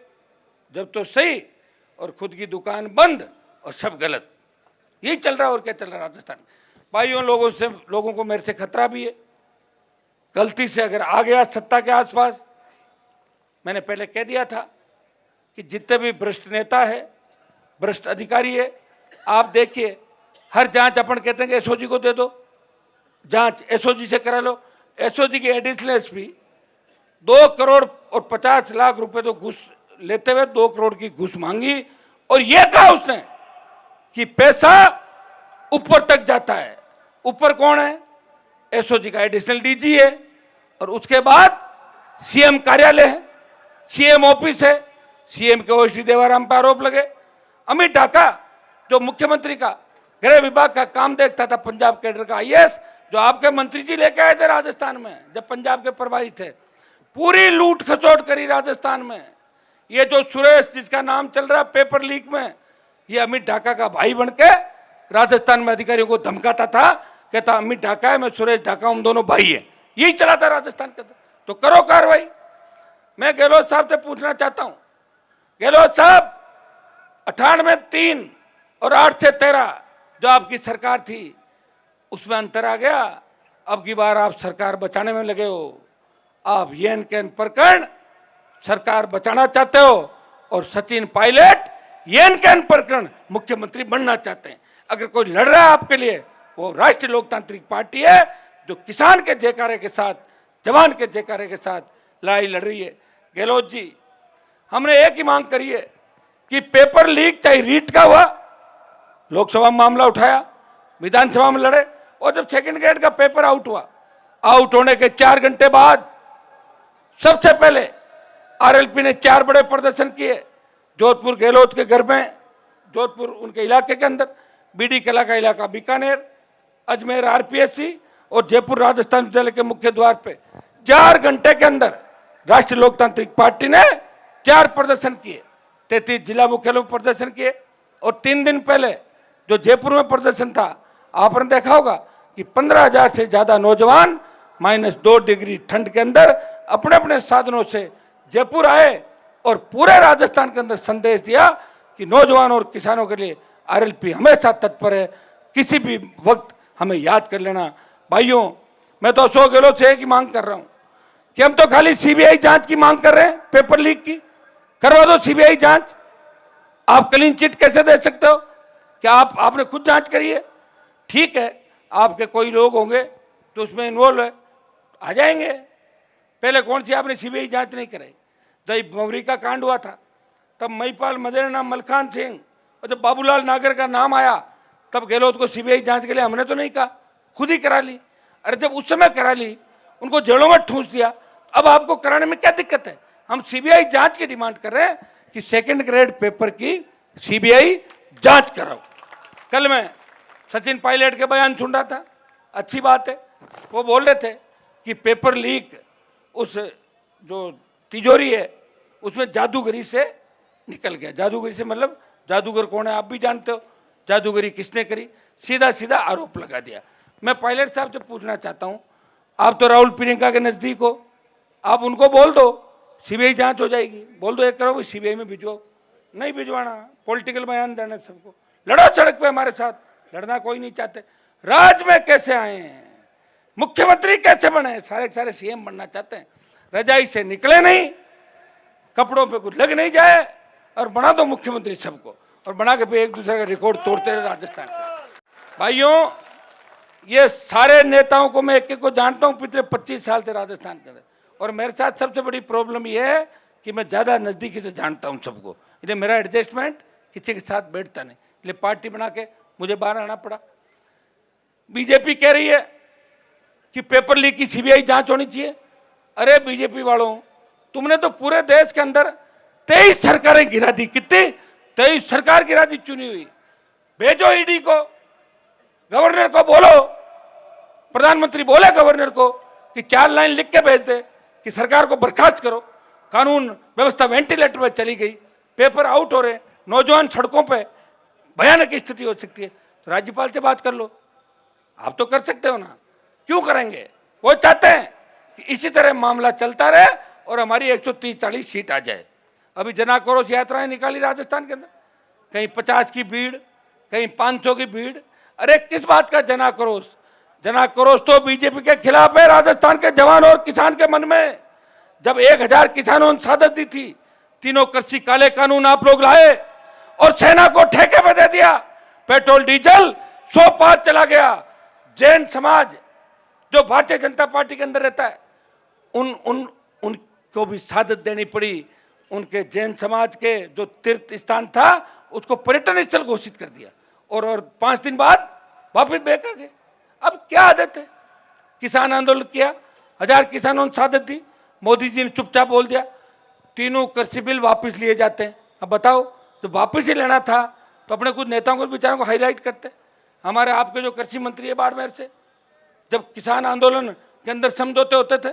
जब तो सही, और खुद की दुकान बंद और सब गलत। यही चल रहा है और क्या चल रहा है राजस्थान। भाइयों, लोगों को मेरे से खतरा भी है। गलती से अगर आ गया सत्ता के आसपास, मैंने पहले कह दिया था कि जितने भी भ्रष्ट नेता है, भ्रष्ट अधिकारी है, आप देखिए हर जांच अपन कहते हैं कि एसओजी को दे दो, जांच एसओजी से करा लो। एसओजी की एडिशनल एसपी 2 करोड़ और 50 लाख रुपए तो घूस लेते हुए 2 करोड़ की घूस मांगी और यह कहा उसने कि पैसा ऊपर तक जाता है। ऊपर कौन है? एसओजी का एडिशनल डीजी है और उसके बाद सीएम कार्यालय है, सीएम ऑफिस है, सीएम के ओएसडी देवाराम पर आरोप लगे। अमित ढाका जो मुख्यमंत्री का गृह विभाग का काम देखता था, पंजाब कैडर का आईएएस, जो आपके मंत्री जी लेके आए थे राजस्थान में जब पंजाब के प्रभारी थे, पूरी लूट खसोट करी राजस्थान में। ये जो सुरेश जिसका नाम चल रहा है पेपर लीक में, ये अमित ढाका का भाई बनके राजस्थान में अधिकारियों को धमकाता था, कहता अमित ढाका है, मैं सुरेश ढाका, हम दोनों भाई हैं। यही चला था राजस्थान के अंदर। तो करो कार्रवाई। मैं गहलोत साहब से पूछना चाहता हूं, गहलोत साहब 98 3 और 8 से 13 जो आपकी सरकार थी उसमें अंतर आ गया। अब की बार आप सरकार बचाने में लगे हो। आप येन केन प्रकरण सरकार बचाना चाहते हो और सचिन पायलट येन केन प्रकरण मुख्यमंत्री बनना चाहते हैं। अगर कोई लड़ रहा है आपके लिए वो राष्ट्रीय लोकतांत्रिक पार्टी है जो किसान के जयकारे के साथ, जवान के जयकारे के साथ लड़ाई लड़ रही है। गहलोत जी, हमने एक ही मांग करी है कि पेपर लीक चाहे रीट का हुआ, लोकसभा में मामला उठाया, विधानसभा में लड़े, और जब सेकंड ग्रेड का पेपर आउट हुआ, आउट होने के 4 घंटे बाद सबसे पहले आरएलपी ने 4 बड़े प्रदर्शन किए। जोधपुर गहलोत के घर में, जोधपुर उनके इलाके के अंदर, बीडी कला का इलाका बीकानेर, अजमेर आरपीएससी और जयपुर राजस्थान विद्यालय के मुख्य द्वार पे 4 घंटे के अंदर राष्ट्रीय लोकतांत्रिक पार्टी ने 4 प्रदर्शन किए। 33 जिला मुख्यालयों में प्रदर्शन किए। और 3 दिन पहले जो जयपुर में प्रदर्शन था, आपने देखा होगा कि 15,000 से ज्यादा नौजवान -2 डिग्री ठंड के अंदर अपने अपने साधनों से जयपुर आए और पूरे राजस्थान के अंदर संदेश दिया कि नौजवान और किसानों के लिए आरएलपी हमेशा तत्पर है, किसी भी वक्त हमें याद कर लेना। भाइयों, मैं तो अशोक गहलोत से एक ही मांग कर रहा हूं कि हम तो खाली सीबीआई जांच की मांग कर रहे हैं, पेपर लीक की करवा दो सीबीआई जांच। आप क्लीन चिट कैसे दे सकते हो? क्या आपने खुद जांच करी है? ठीक है, आपके कोई लोग होंगे तो उसमें इन्वॉल्व है, आ जाएंगे। पहले कौन सी आपने सीबीआई जांच नहीं कराई? जब मवरी का कांड हुआ था तब महिपाल मदेरणा, मलखान सिंह और जब बाबूलाल नागर का नाम आया तब गहलोत को सीबीआई जांच के लिए हमने तो नहीं कहा, खुद ही करा ली। अरे जब उस समय करा ली, उनको जेलों में ठूंस दिया, अब आपको कराने में क्या दिक्कत है? हम सीबीआई जांच की डिमांड कर रहे हैं कि सेकंड ग्रेड पेपर की सीबीआई जांच कराओ। कल मैं सचिन पायलट के बयान सुन रहा था, अच्छी बात है। वो बोल रहे थे कि पेपर लीक उस जो तिजोरी है उसमें जादूगरी से निकल गया। जादूगरी से मतलब जादूगर कौन है आप भी जानते हो, जादूगरी किसने करी, सीधा सीधा आरोप लगा दिया। मैं पायलट साहब से पूछना चाहता हूं, आप तो राहुल प्रियंका के नजदीक हो, आप उनको बोल दो सीबीआई जांच हो जाएगी। बोल दो एक करो भाई सीबीआई में भिजवाओ। नहीं भिजवाना, पॉलिटिकल बयान देना सबको, लड़ो सड़क पे हमारे साथ। लड़ना कोई नहीं चाहते। राज में कैसे आए हैं, मुख्यमंत्री कैसे बने? सारे सीएम बनना चाहते हैं। रजाई से निकले नहीं, कपड़ों पे कुछ लग नहीं जाए और बना दो मुख्यमंत्री सबको, और बना के फिर एक दूसरे का रिकॉर्ड तोड़ते रहे राजस्थान के। भाइयों, ये सारे नेताओं को मैं एक एक को जानता हूं पिछले 25 साल से राजस्थान के अंदर, और मेरे साथ सबसे बड़ी प्रॉब्लम यह है कि मैं ज्यादा नजदीकी से जानता हूं सबको, इसलिए मेरा एडजस्टमेंट किसी के साथ बैठता नहीं, इसलिए पार्टी बना के मुझे बाहर आना पड़ा। बीजेपी कह रही है कि पेपर लीक की सीबीआई जांच होनी चाहिए। अरे बीजेपी वालों, तुमने तो पूरे देश के अंदर 23 सरकारें गिरा दी। कितनी? 23 सरकार गिरा दी चुनी हुई। भेजो ईडी को, गवर्नर को बोलो, प्रधानमंत्री बोले गवर्नर को कि 4 लाइन लिख के भेज दे कि सरकार को बर्खास्त करो। कानून व्यवस्था वेंटिलेटर पर चली गई, पेपर आउट हो रहे, नौजवान सड़कों पे, भयानक स्थिति हो सकती है। तो राज्यपाल से बात कर लो, आप तो कर सकते हो ना, क्यों करेंगे? वो चाहते हैं कि इसी तरह मामला चलता रहे और हमारी 130-140 सीट आ जाए। अभी जनाक्रोश यात्राएं निकाली राजस्थान के अंदर, कहीं 50 की भीड़, कहीं 500 की भीड़। अरे किस बात का जनाक्रोश? जनाक्रोश तो बीजेपी के खिलाफ है राजस्थान के जवान और किसान के मन में। जब 1000 किसानों ने शहादत दी थी, तीनों कृषि काले कानून आप लोग लाए और सेना को ठेके पे दे दिया। पेट्रोल डीजल 100 पार चला गया। जैन समाज जो भारतीय जनता पार्टी के अंदर रहता है, उनको भी शहादत देनी पड़ी। उनके जैन समाज के जो तीर्थ स्थान था उसको पर्यटन स्थल घोषित कर दिया, और 5 दिन बाद वापिस बैक आ गए। अब क्या आदत है? किसान आंदोलन किया, 1000 किसानों ने शहादत दी, मोदी जी ने चुपचाप बोल दिया, तीनों कृषि बिल वापस लिए जाते हैं। अब बताओ, तो वापस ही लेना था तो अपने कुछ नेताओं को बेचारों को हाईलाइट करते। हमारे आपके जो कृषि मंत्री है बाड़मेर से, जब किसान आंदोलन के अंदर समझौते होते थे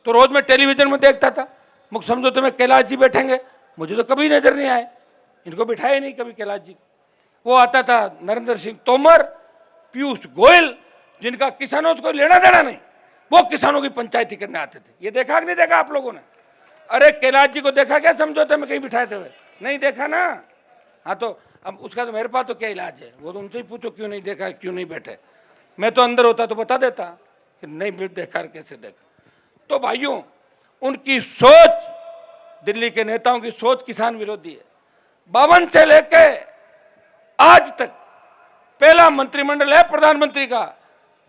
तो रोज मैं टेलीविजन में देखता था, मुख्य समझौते में कैलाश जी बैठेंगे, मुझे तो कभी नजर नहीं आए, इनको बिठाए नहीं कभी कैलाश जी। वो आता था नरेंद्र सिंह तोमर, पीयूष गोयल, जिनका किसानों से कोई लेना देना नहीं, वो किसानों की पंचायती करने आते थे। ये देखा कि नहीं देखा आप लोगों ने? अरे कैलाश जी को देखा क्या समझौते में कहीं बिठाए थे? नहीं देखा ना। हाँ तो अब उसका तो मेरे पास तो क्या इलाज है, वो तो उनसे ही पूछो क्यों नहीं देखा, क्यों नहीं बैठे। मैं तो अंदर होता तो बता देता कि नहीं देखा, कैसे देखा। तो भाइयों, उनकी सोच, दिल्ली के नेताओं की सोच किसान विरोधी है। 52 से लेके आज तक पहला मंत्रिमंडल है प्रधानमंत्री का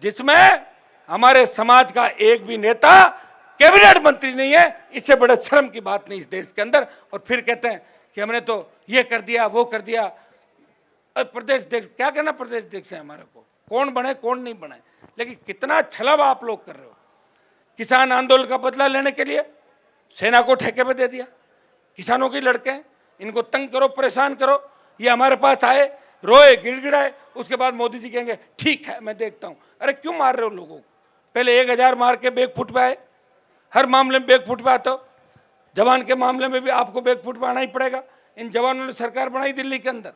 जिसमें हमारे समाज का एक भी नेता कैबिनेट मंत्री नहीं है। इससे बड़े शर्म की बात नहीं इस देश के अंदर। और फिर कहते हैं कि हमने तो ये कर दिया, वो कर दिया। प्रदेश देख क्या कहना, प्रदेश देख से हमारे को कौन बने कौन नहीं बने। लेकिन कितना छलावा आप लोग कर रहे हो। किसान आंदोलन का बदला लेने के लिए सेना को ठेके पे दे दिया। किसानों के लड़के, इनको तंग करो, परेशान करो। ये हमारे पास आए, रोए, गिड़गिड़ाए, उसके बाद मोदी जी कहेंगे ठीक है मैं देखता हूं। अरे क्यों मार रहे हो लोगों को? पहले 1000 मार के बैकफुट पे आए। हर मामले में बैकफुट पे आते हो। जवान के मामले में भी आपको बैकफुट पे आना ही पड़ेगा। इन जवानों ने सरकार बनाई दिल्ली के अंदर।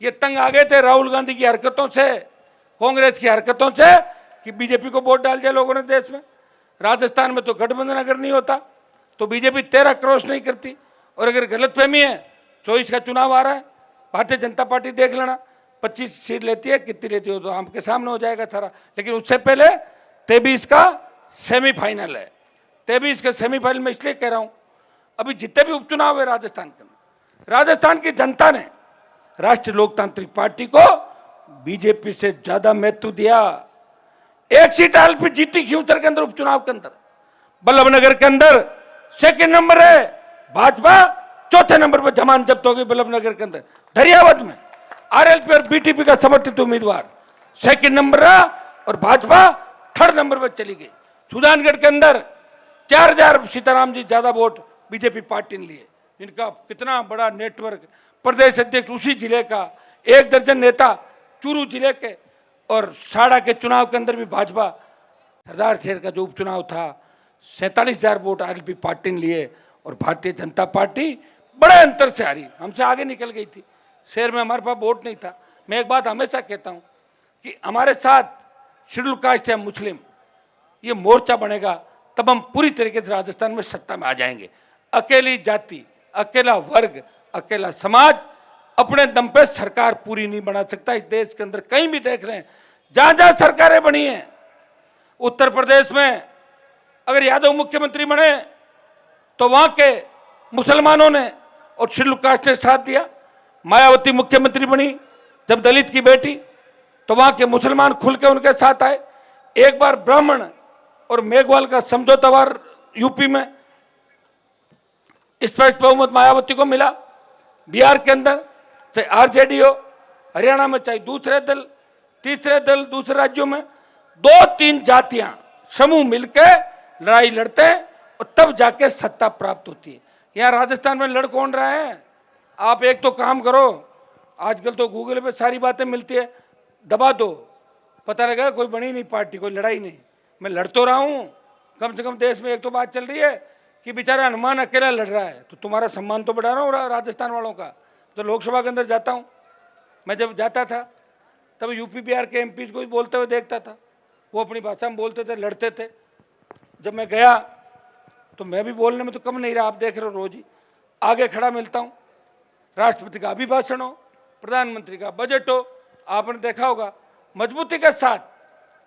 ये तंग आ गए थे राहुल गांधी की हरकतों से, कांग्रेस की हरकतों से कि बीजेपी को वोट डाल दिया लोगों ने देश में। राजस्थान में तो गठबंधन अगर नहीं होता तो बीजेपी 13 क्रॉस नहीं करती। और अगर गलतफहमी है, 24 का चुनाव आ रहा है, भारतीय जनता पार्टी देख लेना 25 सीट लेती है, कितनी लेती हो तो आपके सामने हो जाएगा सारा। लेकिन उससे पहले 23 का सेमीफाइनल है। 23 के सेमीफाइनल में इसलिए कह रहा हूं, अभी जितने भी उपचुनाव है राजस्थान के अंदर, राजस्थान की जनता ने राष्ट्रीय लोकतांत्रिक पार्टी को बीजेपी से ज्यादा महत्व दिया। एक सीट आलपी जीती खियूचर के अंदर उपचुनाव के अंदर। बल्लभनगर के अंदर सेकंड नंबर है भाजपा, चौथे नंबर पर जमान जब्त हो गई बल्लभनगर के अंदर। दरियावद में आरएलपी और बीटीपी का समर्थित उम्मीदवार सेकंड नंबर रहा और भाजपा थर्ड नंबर पर चली गई। सुजानगढ़ के अंदर 4000 सीताराम जी ज्यादा वोट बीजेपी पार्टी ने लिए। इनका कितना बड़ा नेटवर्क। प्रदेश अध्यक्ष उसी जिले का, 1 दर्जन नेता चूरू जिले के। और साड़ा के चुनाव के अंदर भी भाजपा, सरदार शहर का जो उपचुनाव था 47,000 वोट आरएलपी पार्टी ने लिए और भारतीय जनता पार्टी बड़े अंतर से हारी, हमसे आगे निकल गई थी। शहर में हमारे पास वोट नहीं था। मैं एक बात हमेशा कहता हूं कि हमारे साथ शेड्यूल कास्ट या मुस्लिम ये मोर्चा बनेगा तब हम पूरी तरीके से राजस्थान में सत्ता में आ जाएंगे। अकेली जाति, अकेला वर्ग, अकेला समाज अपने दम पे सरकार पूरी नहीं बना सकता। इस देश के अंदर कहीं भी देख रहे हैं, जहां जहां सरकारें बनी हैं, उत्तर प्रदेश में अगर यादव मुख्यमंत्री बने तो वहां के मुसलमानों ने और शेड्यूल कास्ट ने साथ दिया। मायावती मुख्यमंत्री बनी जब दलित की बेटी, तो वहां के मुसलमान खुल के उनके साथ आए। एक बार ब्राह्मण और मेघवाल का समझौतावार यूपी में स्पष्ट बहुमत मायावती को मिला। बिहार के अंदर चाहे आरजेडी हो, हरियाणा में चाहे दूसरे दल, तीसरे दल दूसरे राज्यों में, 2-3 जातियां समूह मिलकर लड़ाई लड़ते हैं और तब जाके सत्ता प्राप्त होती है। यहां राजस्थान में लड़ कौन रहा है? आप एक तो काम करो, आजकल तो गूगल पे सारी बातें मिलती है, दबा दो, पता लगा कोई बनी नहीं पार्टी, कोई लड़ाई नहीं। मैं लड़ तो रहा हूं, कम से कम देश में एक तो बात चल रही है कि बेचारा हनुमान अकेला लड़ रहा है, तो तुम्हारा सम्मान तो बढ़ा रहा हूँ राजस्थान वालों का। तो लोकसभा के अंदर जाता हूँ, मैं जब जाता था तब यूपी बिहार के एमपी को भी बोलते हुए देखता था, वो अपनी भाषा में बोलते थे, लड़ते थे। जब मैं गया तो मैं भी बोलने में तो कम नहीं रहा। आप देख रहे हो रोज ही आगे खड़ा मिलता हूँ, राष्ट्रपति का अभिभाषण हो, प्रधानमंत्री का बजट हो, आपने देखा होगा मजबूती के साथ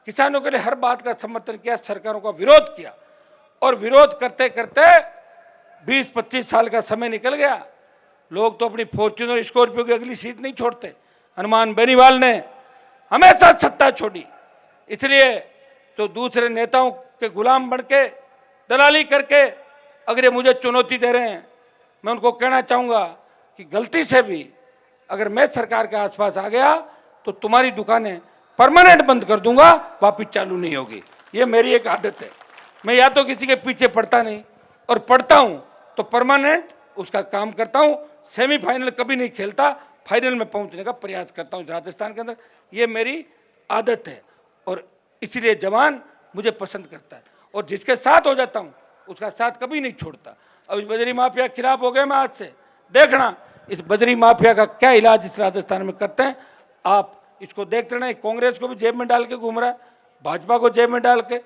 किसानों के लिए हर बात का समर्थन किया, सरकारों का विरोध किया। और विरोध करते करते 20-25 साल का समय निकल गया। लोग तो अपनी फॉर्च्यूनर स्कॉर्पियो की अगली सीट नहीं छोड़ते। हनुमान बेनीवाल ने हमेशा सत्ता छोड़ी, इसलिए तो दूसरे नेताओं के गुलाम बन के दलाली करके अगर ये मुझे चुनौती दे रहे हैं, मैं उनको कहना चाहूँगा कि गलती से भी अगर मैं सरकार के आसपास आ गया तो तुम्हारी दुकानें परमानेंट बंद कर दूंगा, वापिस चालू नहीं होगी। ये मेरी एक आदत है। मैं या तो किसी के पीछे पड़ता नहीं, और पड़ता हूं तो परमानेंट उसका काम करता हूं। सेमीफाइनल कभी नहीं खेलता, फाइनल में पहुंचने का प्रयास करता हूं राजस्थान के अंदर। ये मेरी आदत है और इसलिए जवान मुझे पसंद करता है और जिसके साथ हो जाता हूं उसका साथ कभी नहीं छोड़ता। अब इस बजरी माफिया के खिलाफ हो गए मैं आज से, देखना इस बजरी माफिया का क्या इलाज इस राजस्थान में करते हैं। आप इसको देखते रहना। कांग्रेस को भी जेब में डाल के घूम रहा है, भाजपा को जेब में डाल के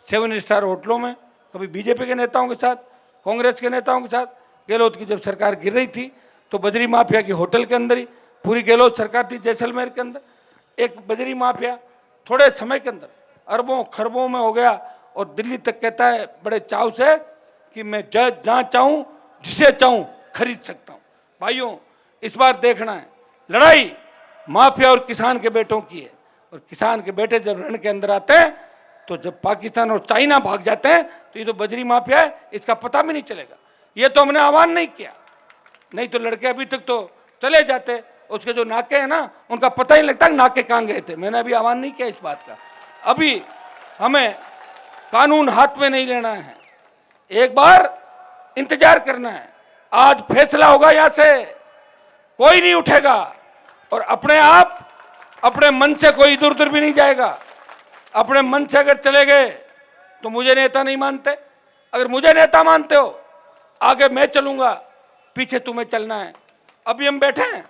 7 स्टार होटलों में, कभी बीजेपी के नेताओं के साथ, कांग्रेस के नेताओं के साथ। गहलोत की जब सरकार गिर रही थी तो बजरी माफिया की होटल के अंदर ही पूरी गहलोत सरकार थी जैसलमेर के अंदर, एक बजरी माफिया थोड़े समय के अंदर अरबों खरबों में हो गया और दिल्ली तक कहता है बड़े चाव से कि मैं जहां चाहूं जिसे चाहूं खरीद सकता हूं। भाइयों, इस बार देखना है, लड़ाई माफिया और किसान के बेटों की है, और किसान के बेटे जब रण के अंदर आते हैं तो जब पाकिस्तान और चाइना भाग जाते हैं तो ये तो बजरी माफिया है, इसका पता भी नहीं चलेगा। ये तो हमने आह्वान नहीं किया, नहीं तो लड़के अभी तक तो चले जाते, उसके जो नाके हैं ना उनका पता ही नहीं लगता नाके कहाँ गए थे। मैंने अभी आह्वान नहीं किया इस बात का। अभी हमें कानून हाथ में नहीं लेना है, एक बार इंतजार करना है। आज फैसला होगा, यहां से कोई नहीं उठेगा और अपने आप अपने मन से कोई इधर उधर भी नहीं जाएगा। अपने मन से अगर चले गए तो मुझे नेता नहीं मानते, अगर मुझे नेता मानते हो आगे मैं चलूंगा, पीछे तुम्हें चलना है। अभी हम बैठे हैं,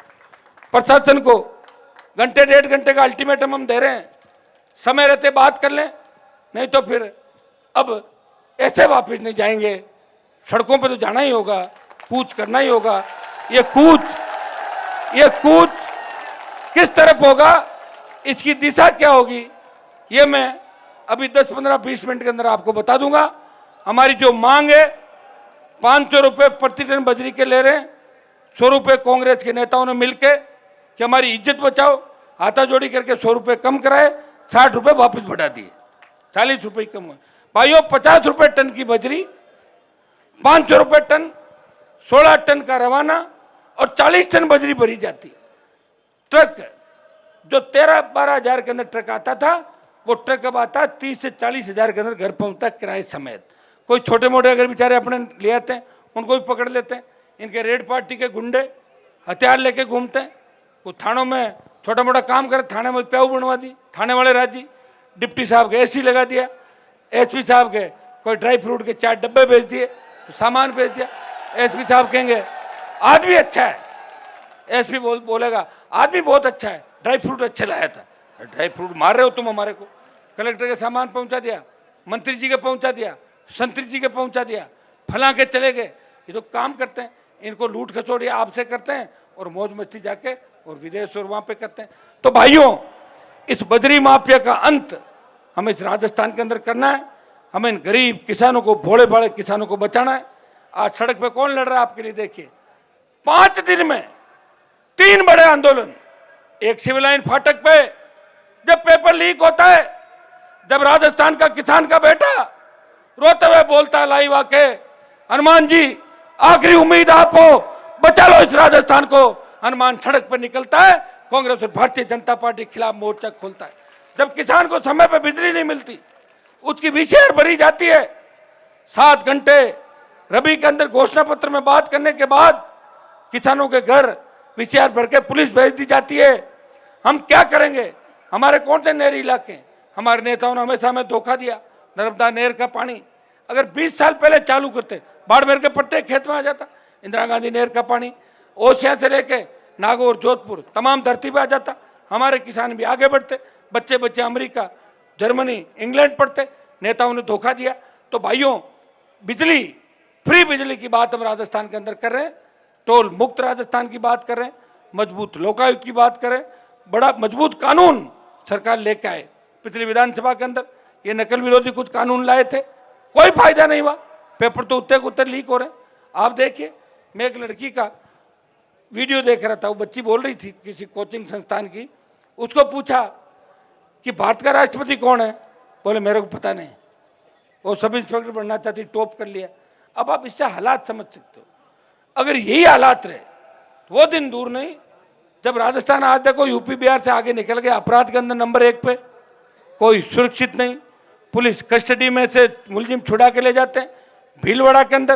प्रशासन को घंटे 1.5 घंटे का अल्टीमेटम हम दे रहे हैं, समय रहते बात कर लें, नहीं तो फिर अब ऐसे वापस नहीं जाएंगे, सड़कों पे तो जाना ही होगा, कूच करना ही होगा। ये कूच किस तरफ होगा, इसकी दिशा क्या होगी, ये मैं अभी 10, 15, 20 मिनट के अंदर आपको बता दूंगा। हमारी जो मांग है 500 रुपये प्रति टन बजरी के ले रहे हैं, 100 रुपये कांग्रेस के नेताओं ने मिलकर कि हमारी इज्जत बचाओ, हाथाजोड़ी करके 100 रुपये कम कराए, 60 रुपये वापस बढ़ा दिए, 40 रुपये कम हुए। भाइयों, 50 रुपये टन की बजरी, 500 रुपये टन, 16 टन का रवाना और 40 टन बजरी भरी जाती। ट्रक जो 13-12 हजार के अंदर ट्रक आता था, वो ट्रक अब आता 30 से 40 हजार के अंदर घर पहुंचता किराए समेत। कोई छोटे मोटे अगर बेचारे अपने ले आते हैं उनको भी पकड़ लेते हैं। इनके रेड पार्टी के गुंडे हथियार लेके घूमते हैं, वो थानों में छोटा मोटा काम करे, थाने में प्याऊ बनवा दी थाने वाले राजी, डिप्टी साहब के एसी लगा दिया, एसपी साहब के कोई ड्राई फ्रूट के 4 डब्बे बेच दिए, तो सामान बेच दिया। एसपी साहब कहेंगे आदमी अच्छा है, एसपी बोलेगा आदमी बहुत अच्छा है, ड्राई फ्रूट अच्छे लाया था। ड्राई फ्रूट मार रहे हो तुम हमारे को। कलेक्टर के सामान पहुंचा दिया, मंत्री जी के पहुंचा दिया, संतरी जी के पहुंचा दिया, फला के चले गए। ये तो काम करते हैं, इनको लूट खसोड़ी आपसे करते हैं और मौज मस्ती जाके और विदेश और वहां पे करते हैं। तो भाइयों, इस बजरी माफिया का अंत हमें इस राजस्थान के अंदर करना है। हमें इन गरीब किसानों को, भोले भाले किसानों को बचाना है। आज सड़क पे कौन लड़ रहा है आपके लिए? देखिए, 5 दिन में 3 बड़े आंदोलन। एक सिविल लाइन फाटक पे जब पेपर लीक होता है, जब राजस्थान का किसान का बेटा रोते हुए बोलता है लाइव आके, हनुमान जी आखिरी उम्मीद आप हो, बचा लो इस राजस्थान को। हनुमान सड़क पर निकलता है, कांग्रेस और भारतीय जनता पार्टी के खिलाफ मोर्चा खोलता है। जब किसान को समय पर बिजली नहीं मिलती, उसकी VCR भरी जाती है, 7 घंटे रबी के अंदर घोषणा पत्र में बात करने के बाद किसानों के घर VCR भर के पुलिस भेज दी जाती है। हम क्या करेंगे? हमारे कौन से नहरी इलाके? हमारे नेताओं ने हमेशा हमें धोखा दिया। नर्मदा नहर का पानी अगर 20 साल पहले चालू करते, बाड़मेर के प्रत्येक खेत में आ जाता। इंदिरा गांधी नहर का पानी ओसिया से लेके नागौर, जोधपुर तमाम धरती पे आ जाता। हमारे किसान भी आगे बढ़ते, बच्चे बच्चे अमेरिका, जर्मनी, इंग्लैंड पढ़ते। नेताओं ने धोखा दिया। तो भाइयों, बिजली, फ्री बिजली की बात हम राजस्थान के अंदर कर रहे हैं, टोल मुक्त राजस्थान की बात कर रहे हैं, मजबूत लोकायुक्त की बात करें, बड़ा मजबूत कानून सरकार लेके आए। पिछली विधानसभा के अंदर ये नकल विरोधी कुछ कानून लाए थे, कोई फायदा नहीं हुआ, पेपर तो उत्तर उत्तर लीक हो रहे हैं। आप देखिए, मैं एक लड़की का वीडियो देख रहा था, वो बच्ची बोल रही थी किसी कोचिंग संस्थान की, उसको पूछा कि भारत का राष्ट्रपति कौन है? बोले मेरे को पता नहीं। वो सब इंस्पेक्टर बनना चाहती, टॉप कर लिया। अब आप इससे हालात समझ सकते हो। अगर यही हालात रहे तो वो दिन दूर नहीं जब राजस्थान आज देखो यूपी बिहार से आगे निकल गया, अपराध के अंदर नंबर 1 पे, कोई सुरक्षित नहीं, पुलिस कस्टडी में से मुलजिम छुड़ा के ले जाते हैं। भीलवाड़ा के अंदर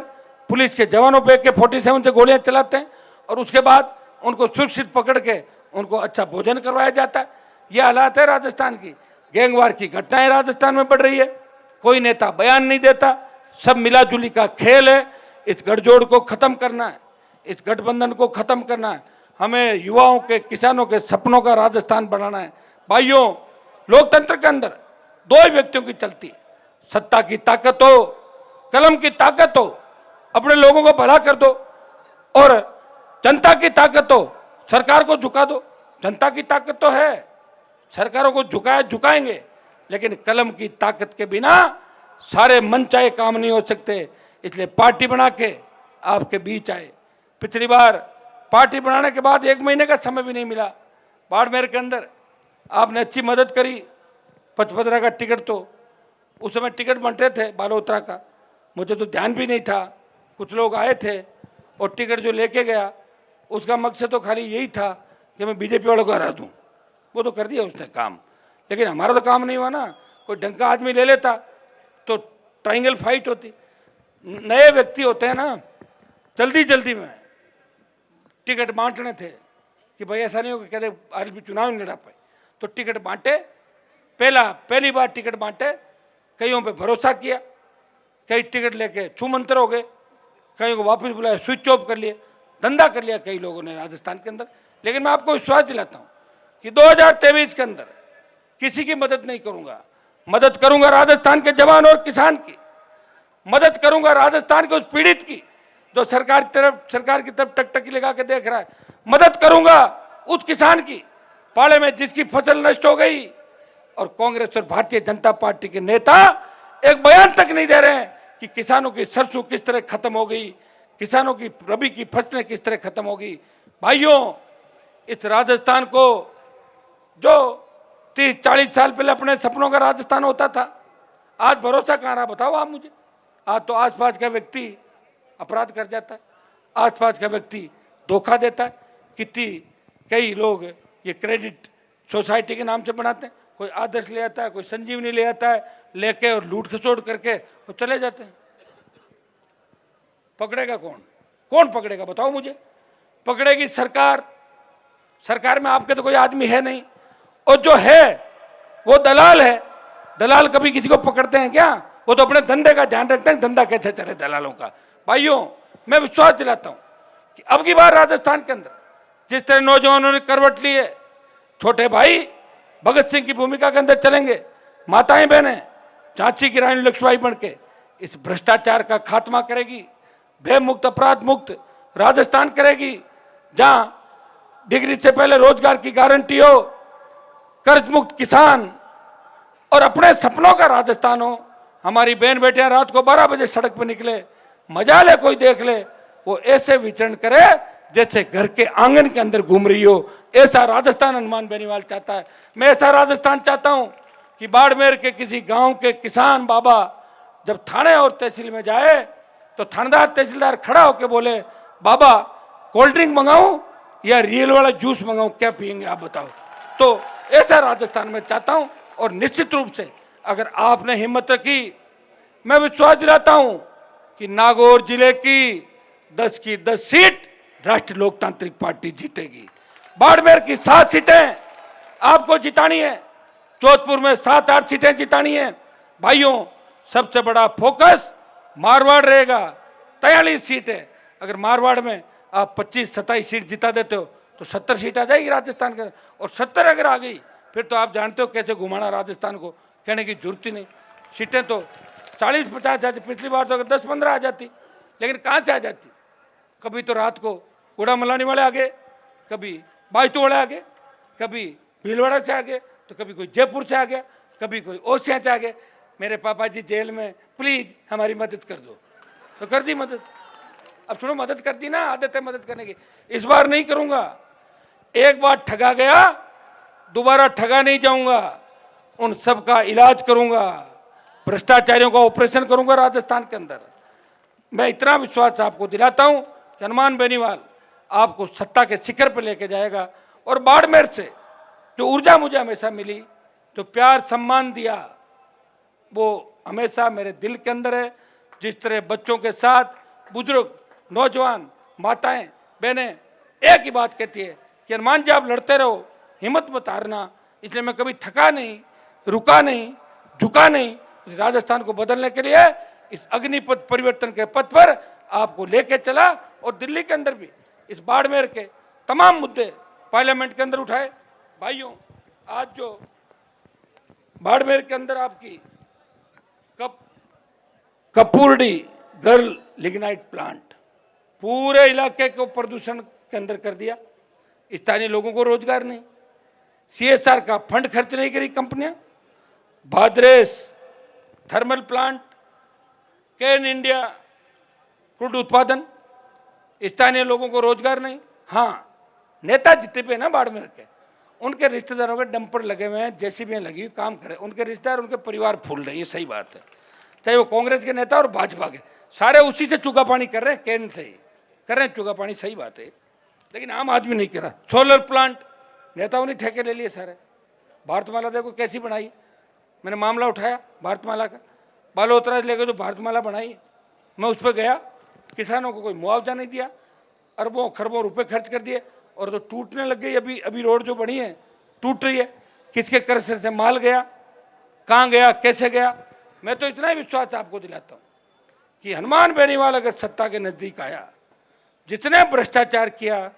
पुलिस के जवानों पे AK-47 से गोलियां चलाते हैं और उसके बाद उनको सुरक्षित पकड़ के उनको अच्छा भोजन करवाया जाता है। ये हालात है राजस्थान की। गैंगवार की घटनाएं राजस्थान में बढ़ रही है, कोई नेता बयान नहीं देता, सब मिलाजुली का खेल है। इस गठजोड़ को खत्म करना है, इस गठबंधन को खत्म करना है। हमें युवाओं के, किसानों के सपनों का राजस्थान बनाना है। भाइयों, लोकतंत्र के अंदर 2 ही व्यक्तियों की चलती है, सत्ता की ताकत हो, कलम की ताकत हो, अपने लोगों को भला कर दो, और जनता की ताकत हो, सरकार को झुका दो। जनता की ताकत तो है, सरकारों को झुकाएंगे, लेकिन कलम की ताकत के बिना सारे मनचाहे काम नहीं हो सकते। इसलिए पार्टी बना के आपके बीच आए। पिछली बार पार्टी बनाने के बाद 1 महीने का समय भी नहीं मिला। बाड़मेर के अंदर आपने अच्छी मदद करी। 55 का टिकट, तो उस समय टिकट बंटे थे बालोतरा का, मुझे तो ध्यान भी नहीं था। कुछ लोग आए थे और टिकट जो लेके गया उसका मकसद तो खाली यही था कि मैं बीजेपी वालों को हरा दूँ। वो तो कर दिया उसने काम, लेकिन हमारा तो काम नहीं हुआ ना। कोई ढंग का आदमी ले लेता तो ट्रायंगल फाइट होती। नए व्यक्ति होते हैं ना, जल्दी जल्दी में टिकट बांटने थे कि भाई ऐसा नहीं हो कि कहते आज भी चुनाव नहीं लड़ा पाए, तो टिकट बांटे। पहली बार टिकट बांटे, कईयों पे भरोसा किया, कई टिकट लेके छूमंतर हो गए, कईयों को वापस बुलाया, स्विच ऑफ कर लिए, धंधा कर लिया कई लोगों ने राजस्थान के अंदर। लेकिन मैं आपको विश्वास दिलाता हूं कि 2023 के अंदर किसी की मदद नहीं करूंगा। मदद करूंगा राजस्थान के जवान और किसान की, मदद करूंगा राजस्थान के उस पीड़ित की जो सरकार की तरफ टकटकी लगा के देख रहा है। मदद करूंगा उस किसान की पाले में जिसकी फसल नष्ट हो गई, और कांग्रेस और भारतीय जनता पार्टी के नेता एक बयान तक नहीं दे रहे हैं कि किसानों की सरसों किस तरह खत्म हो गई, किसानों की रबी की फसलें किस तरह खत्म हो गई। भाइयों, इस राजस्थान को जो 30-40 साल पहले अपने सपनों का राजस्थान होता था, आज भरोसा कहाँ रहा बताओ आप मुझे। आज तो आसपास का व्यक्ति अपराध कर जाता है, आसपास का व्यक्ति धोखा देता है। कई लोग ये क्रेडिट सोसाइटी के नाम से बनाते हैं, कोई आदर्श ले आता है, कोई संजीवनी ले आता है, लेके और लूट खसोट करके वो चले जाते हैं। पकड़ेगा कौन? कौन पकड़ेगा बताओ मुझे? पकड़ेगी सरकार। सरकार में आपके तो कोई आदमी है नहीं, और जो है वो दलाल है। दलाल कभी किसी को पकड़ते हैं क्या? वो तो अपने धंधे का ध्यान रखते हैं, धंधा कैसे चले दलालों का। भाइयों, मैं विश्वास दिलाता हूं कि अब की बार राजस्थान के अंदर जिस तरह नौजवानों ने करवट ली है, छोटे भाई भगत सिंह की भूमिका के अंदर चलेंगे, माताएं बहनें झांसी की रानी लक्ष्मीबाई बन के इस भ्रष्टाचार का खात्मा करेगी, भय मुक्त अपराध मुक्त राजस्थान करेगी, जहां डिग्री से पहले रोजगार की गारंटी हो, कर्ज मुक्त किसान और अपने सपनों का राजस्थान हो। हमारी बहन बेटियां रात को 12 बजे सड़क पर निकले, मजा ले, कोई देख ले, वो ऐसे विचरण करे जैसे घर के आंगन के अंदर घूम रही हो। ऐसा राजस्थान हनुमान बेनीवाल चाहता है। मैं ऐसा राजस्थान चाहता हूं कि बाड़मेर के किसी गांव के किसान बाबा जब थाने और तहसील में जाए तो थानेदार तहसीलदार खड़ा होकर बोले, बाबा कोल्ड ड्रिंक मंगाऊं या रियल वाला जूस मंगाऊं, क्या पियेंगे आप बताओ। तो ऐसा राजस्थान में चाहता हूं। और निश्चित रूप से अगर आपने हिम्मत रखी, मैं विश्वास दिलाता हूं कि नागौर जिले की 10 की 10 सीट राष्ट्रीय लोकतांत्रिक पार्टी जीतेगी। बाड़मेर की 7 सीटें आपको जितानी है, जोधपुर में 7-8 सीटें जितानी है। भाइयों, सबसे बड़ा फोकस मारवाड़ रहेगा, 43 सीटें। अगर मारवाड़ में आप 25-27 सीट जिता देते हो तो 70 सीट आ जाएगी राजस्थान के, और 70 अगर आ गई फिर तो आप जानते हो कैसे घुमाना राजस्थान को, कहने की जरूरत ही नहीं। सीटें तो 40-50 आ जाती, पिछली बार तो अगर 10-15 आ जाती, लेकिन कहाँ से आ जाती? कभी तो रात को उड़ा मलानी वाले आ गए, कभी बाइतो वाले आ गए, कभी भीलवाड़ा से आ गए, तो कभी कोई जयपुर से आ गया, कभी कोई ओसिया से आ गए। मेरे पापा जी जेल में, प्लीज हमारी मदद कर दो, तो कर दी मदद। अब सुनो, मदद कर दी ना, आदत है मदद करने की। इस बार नहीं करूंगा, एक बार ठगा गया दोबारा ठगा नहीं जाऊंगा। उन सब का इलाज करूंगा, भ्रष्टाचारियों का ऑपरेशन करूंगा राजस्थान के अंदर। मैं इतना विश्वास आपको दिलाता हूं कि हनुमान बेनीवाल आपको सत्ता के शिखर पर लेके जाएगा। और बाड़मेर से जो ऊर्जा मुझे हमेशा मिली, जो प्यार सम्मान दिया, वो हमेशा मेरे दिल के अंदर है। जिस तरह बच्चों के साथ बुजुर्ग, नौजवान, माताएं, बहनें एक ही बात कहती है कि हनुमान जी आप लड़ते रहो, हिम्मत मत हारना। इसलिए मैं कभी थका नहीं, रुका नहीं, झुका नहीं। राजस्थान को बदलने के लिए इस अग्निपथ परिवर्तन के पथ पर आपको लेके चला, और दिल्ली के अंदर भी इस बाड़मेर के तमाम मुद्दे पार्लियामेंट के अंदर उठाए। भाइयों, आज जो बाड़मेर के अंदर आपकी कपूरडी गर्ल लिग्नाइट प्लांट पूरे इलाके को प्रदूषण के अंदर कर दिया। स्थानीय लोगों को रोजगार नहीं, CSR का फंड खर्च नहीं करी कंपनियां, भाद्रेस थर्मल प्लांट, केन इंडिया क्रूड उत्पादन, स्थानीय लोगों को रोजगार नहीं। हाँ, नेता जितने पे ना बाड़मेर के, उनके रिश्तेदारों के डंपर लगे हुए हैं, जेसीबी लगी हुई, काम करे, उनके रिश्तेदार उनके परिवार फूल रहे हैं, ये सही बात है। चाहे वो कांग्रेस के नेता और भाजपा के, सारे उसी से चुका पानी कर रहे हैं, केन से ही कर रहे हैं चुका पानी, सही बात है। लेकिन आम आदमी नहीं करा। सोलर प्लांट नेताओं ने ठेके ले लिए सारे। भारतमाला देखो कैसी बनाई, मैंने मामला उठाया भारतमाला का, बालोतरा लेकर जो भारतमाला बनाई, मैं उस पर गया, किसानों को कोई मुआवजा नहीं दिया, अरबों खरबों रुपए खर्च कर दिए, और तो टूटने लग गई। अभी रोड जो बनी है टूट रही है, किसके कर्ज से माल गया, कहाँ गया, कैसे गया। मैं तो इतना ही विश्वास आपको दिलाता हूँ कि हनुमान बेनीवाल अगर सत्ता के नजदीक आया, जिसने भ्रष्टाचार किया,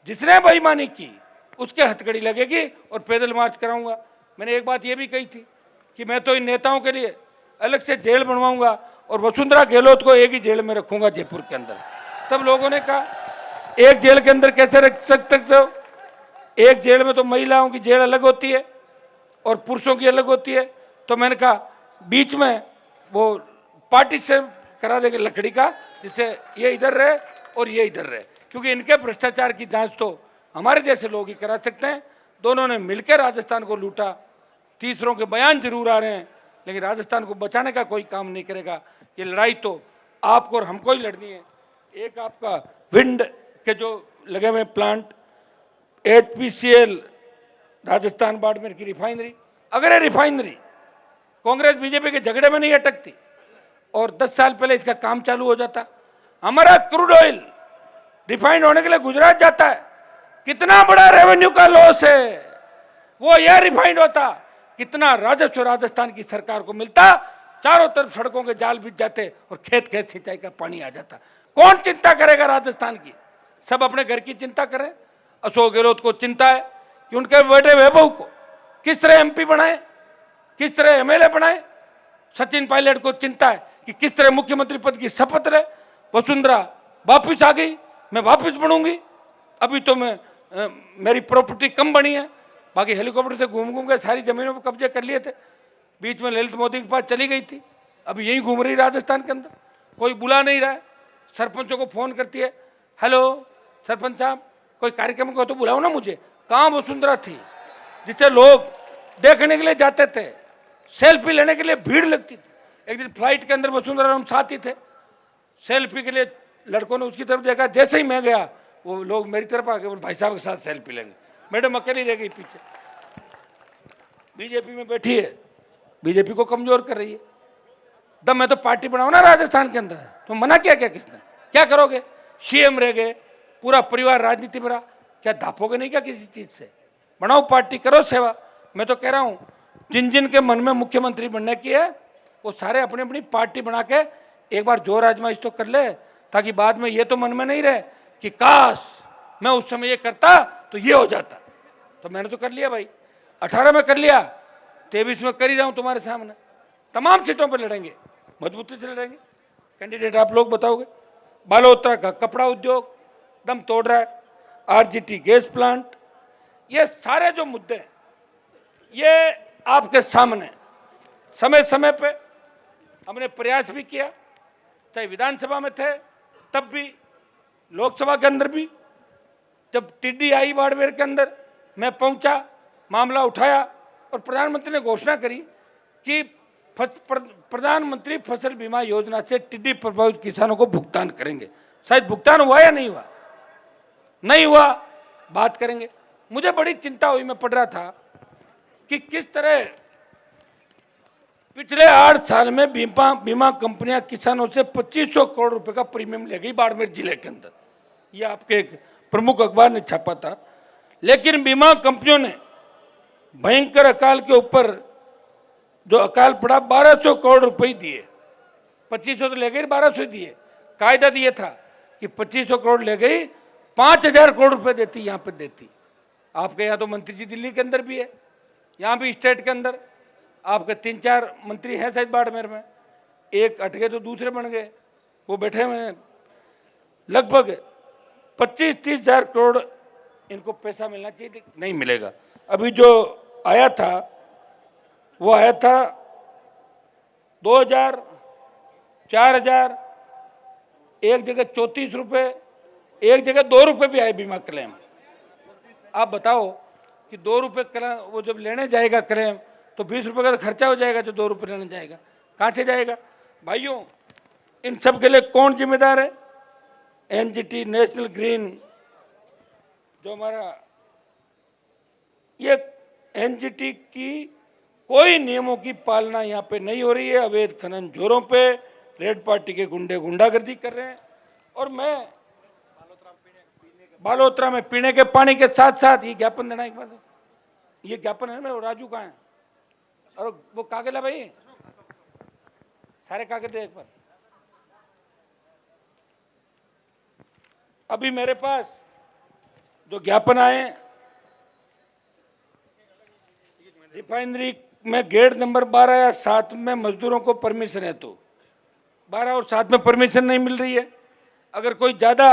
जिसने बेईमानी की, उसके हथकड़ी लगेगी और पैदल मार्च कराऊंगा। मैंने एक बात ये भी कही थी कि मैं तो इन नेताओं के लिए अलग से जेल बनवाऊंगा और वसुंधरा गहलोत को एक ही जेल में रखूंगा जयपुर के अंदर। तब लोगों ने कहा एक जेल के अंदर कैसे रख सकते हो, एक जेल में तो महिलाओं की जेल अलग होती है और पुरुषों की अलग होती है। तो मैंने कहा बीच में वो पार्टीशन करा देंगे लकड़ी का, जिससे ये इधर रहे और ये इधर रहे, क्योंकि इनके भ्रष्टाचार की जांच तो हमारे जैसे लोग ही करा सकते हैं। दोनों ने मिलकर राजस्थान को लूटा, तीसरों के बयान जरूर आ रहे हैं, लेकिन राजस्थान को बचाने का कोई काम नहीं करेगा। ये लड़ाई तो आपको और हमको ही लड़नी है। एक आपका विंड के जो लगे हुए प्लांट, HPCL राजस्थान बाड़मेर की रिफाइनरी, अगर ये रिफाइनरी कांग्रेस बीजेपी के झगड़े में नहीं अटकती और 10 साल पहले इसका काम चालू हो जाता, हमारा क्रूड ऑयल रिफाइंड होने के लिए गुजरात जाता है, कितना बड़ा रेवेन्यू का लॉस है, वो यह रिफाइंड होता, कितना राजस्व राजस्थान की सरकार को मिलता, चारों तरफ सड़कों के जाल बिछ जाते और खेत खेत सिंचाई का पानी आ जाता। कौन चिंता करेगा राजस्थान की? सब अपने घर की चिंता करें। अशोक गहलोत को चिंता है कि उनके बेटे वैभव को किस तरह MP बनाए, किस तरह MLA बनाए। सचिन पायलट को चिंता है कि किस तरह मुख्यमंत्री पद की शपथ ले। वसुंधरा वापिस आ गई, मैं वापिस बनूंगी। अभी तो मेरी प्रॉपर्टी कम बनी है, बाकी हेलीकॉप्टर से घूम घूम के सारी जमीनों पर कब्जे कर लिए थे। बीच में ललित मोदी के पास चली गई थी, अभी यहीं घूम रही राजस्थान के अंदर, कोई बुला नहीं रहा है। सरपंचों को फोन करती है, हेलो सरपंच साहब कोई कार्यक्रम को तो बुलाओ ना मुझे। कहाँ वसुंधरा थी जिसे लोग देखने के लिए जाते थे, सेल्फी लेने के लिए भीड़ लगती थी। एक दिन फ्लाइट के अंदर वसुंधरा हम साथ ही थे, सेल्फी के लिए लड़कों ने उसकी तरफ देखा, जैसे ही मैं गया वो लोग मेरी तरफ आ गए, भाई साहब के साथ सेल्फी लेंगे। मैडम अकेली रह गई पीछे, बीजेपी में बैठी है, बीजेपी को कमजोर कर रही है। दम मैं तो पार्टी बनाऊं ना राजस्थान के अंदर, तो मना किया क्या किसने? क्या करोगे? CM रह गए, पूरा परिवार राजनीति में रहा, क्या धापोगे नहीं क्या किसी चीज से? बनाओ पार्टी, करो सेवा। मैं तो कह रहा हूं जिन जिन के मन में मुख्यमंत्री बनने की है वो सारे अपनी अपनी पार्टी बना के एक बार जोर आजमाइश तो कर ले, ताकि बाद में ये तो मन में नहीं रहे कि काश मैं उस समय ये करता तो ये हो जाता। तो मैंने तो कर लिया भाई, 18 में कर लिया, 23 में कर ही रहा हूं तुम्हारे सामने। तमाम सीटों पर लड़ेंगे, मजबूती से लड़ेंगे। कैंडिडेट आप लोग बताओगे। बालोतरा का कपड़ा उद्योग दम तोड़ रहा है, RGT गैस प्लांट, ये सारे जो मुद्दे हैं ये आपके सामने समय समय पे हमने प्रयास भी किया, चाहे विधानसभा में थे तब भी, लोकसभा के अंदर भी। जब टिड्डी आई बाड़मेर के अंदर, मैं पहुंचा, मामला उठाया और प्रधानमंत्री ने घोषणा करी कि प्रधानमंत्री फसल बीमा योजना से टिड्डी प्रभावित किसानों को भुगतान करेंगे। शायद भुगतान हुआ या नहीं हुआ, नहीं हुआ, बात करेंगे। मुझे बड़ी चिंता हुई, मैं पढ़ रहा था कि किस तरह पिछले 8 साल में बीमा कंपनियां किसानों से 2500 करोड़ रुपए का प्रीमियम ले गई बाड़मेर जिले के अंदर। ये आपके एक प्रमुख अखबार ने छापा था। लेकिन बीमा कंपनियों ने भयंकर अकाल के ऊपर जो अकाल पड़ा 1200 करोड़ रुपए दिए। 2500 तो ले गई, 1200 दिए। कायदा तो ये था कि 2500 करोड़ ले गई, 5000 करोड़ रुपए देती, यहाँ पे देती। आपके यहाँ तो मंत्री जी दिल्ली के अंदर भी है, यहाँ भी स्टेट के अंदर आपके 3-4 मंत्री हैं शायद बाड़मेर में, एक हट गए तो दूसरे बन गए, वो बैठे हुए हैं। लगभग 25-30 हजार करोड़ इनको पैसा मिलना चाहिए, लेकिन नहीं मिलेगा। अभी जो आया था वो आया था 2000, 4000, एक जगह 34 रुपये, एक जगह 2 रुपये भी आए बीमा क्लेम। आप बताओ कि 2 रुपये क्लेम वो जब लेने जाएगा क्लेम तो 20 रुपये का तो खर्चा हो जाएगा, जो 2 रुपये लेने जाएगा कहाँ से जाएगा? भाइयों, इन सब के लिए कौन जिम्मेदार है? एनजीटी, नेशनल ग्रीन, जो हमारा ये एनजीटी की कोई नियमों की पालना यहाँ पे नहीं हो रही है। अवैध खनन जोरों पे, रेड पार्टी के गुंडे गुंडागर्दी कर रहे हैं। और मैं बालोतरा में पीने के पानी के साथ साथ ये ज्ञापन देना एक बार, ये ज्ञापन है ना, वो राजू कहाँ है और वो कागज है भाई, सारे कागज दे एक बार। अभी मेरे पास जो ज्ञापन आए, रिफाइनरी में गेट नंबर 12 या 7 में मजदूरों को परमिशन है, तो 12 और 7 में परमिशन नहीं मिल रही है। अगर कोई ज़्यादा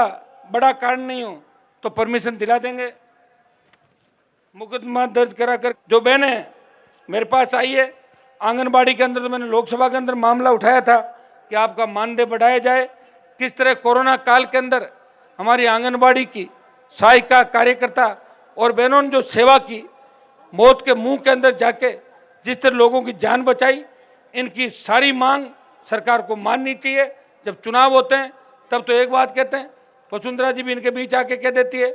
बड़ा कारण नहीं हो तो परमिशन दिला देंगे। मुकदमा दर्ज कराकर जो बहनें मेरे पास आई है, आंगनबाड़ी के अंदर तो मैंने लोकसभा के अंदर मामला उठाया था कि आपका मानदेय बढ़ाया जाए। किस तरह कोरोना काल के अंदर हमारी आंगनबाड़ी की सहायिका, कार्यकर्ता और बहनों ने जो सेवा की, मौत के मुंह के अंदर जाके जिस तरह लोगों की जान बचाई, इनकी सारी मांग सरकार को माननी चाहिए। जब चुनाव होते हैं तब तो एक बात कहते हैं, वसुंधरा जी भी इनके बीच आके कह देती है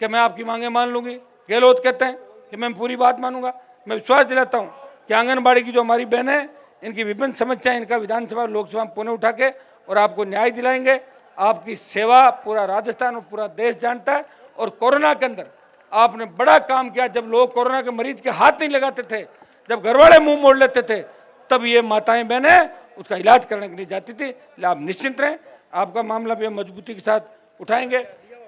कि मैं आपकी मांगें मान लूंगी। गहलोत कहते हैं कि मैं पूरी बात मानूंगा। मैं विश्वास दिलाता हूं कि आंगनबाड़ी की जो हमारी बहन है, इनकी विभिन्न समस्याएं इनका विधानसभा लोकसभा में पुनः उठा के और आपको न्याय दिलाएंगे। आपकी सेवा पूरा राजस्थान और पूरा देश जानता है। और कोरोना के अंदर आपने बड़ा काम किया। जब लोग कोरोना के मरीज के हाथ नहीं लगाते थे, जब घरवाले मुंह मोड़ लेते थे, तब ये माताएं बहनें उसका इलाज करने के लिए जाती थी। आप निश्चिंत रहें, आपका मामला भी हम मजबूती के साथ उठाएंगे।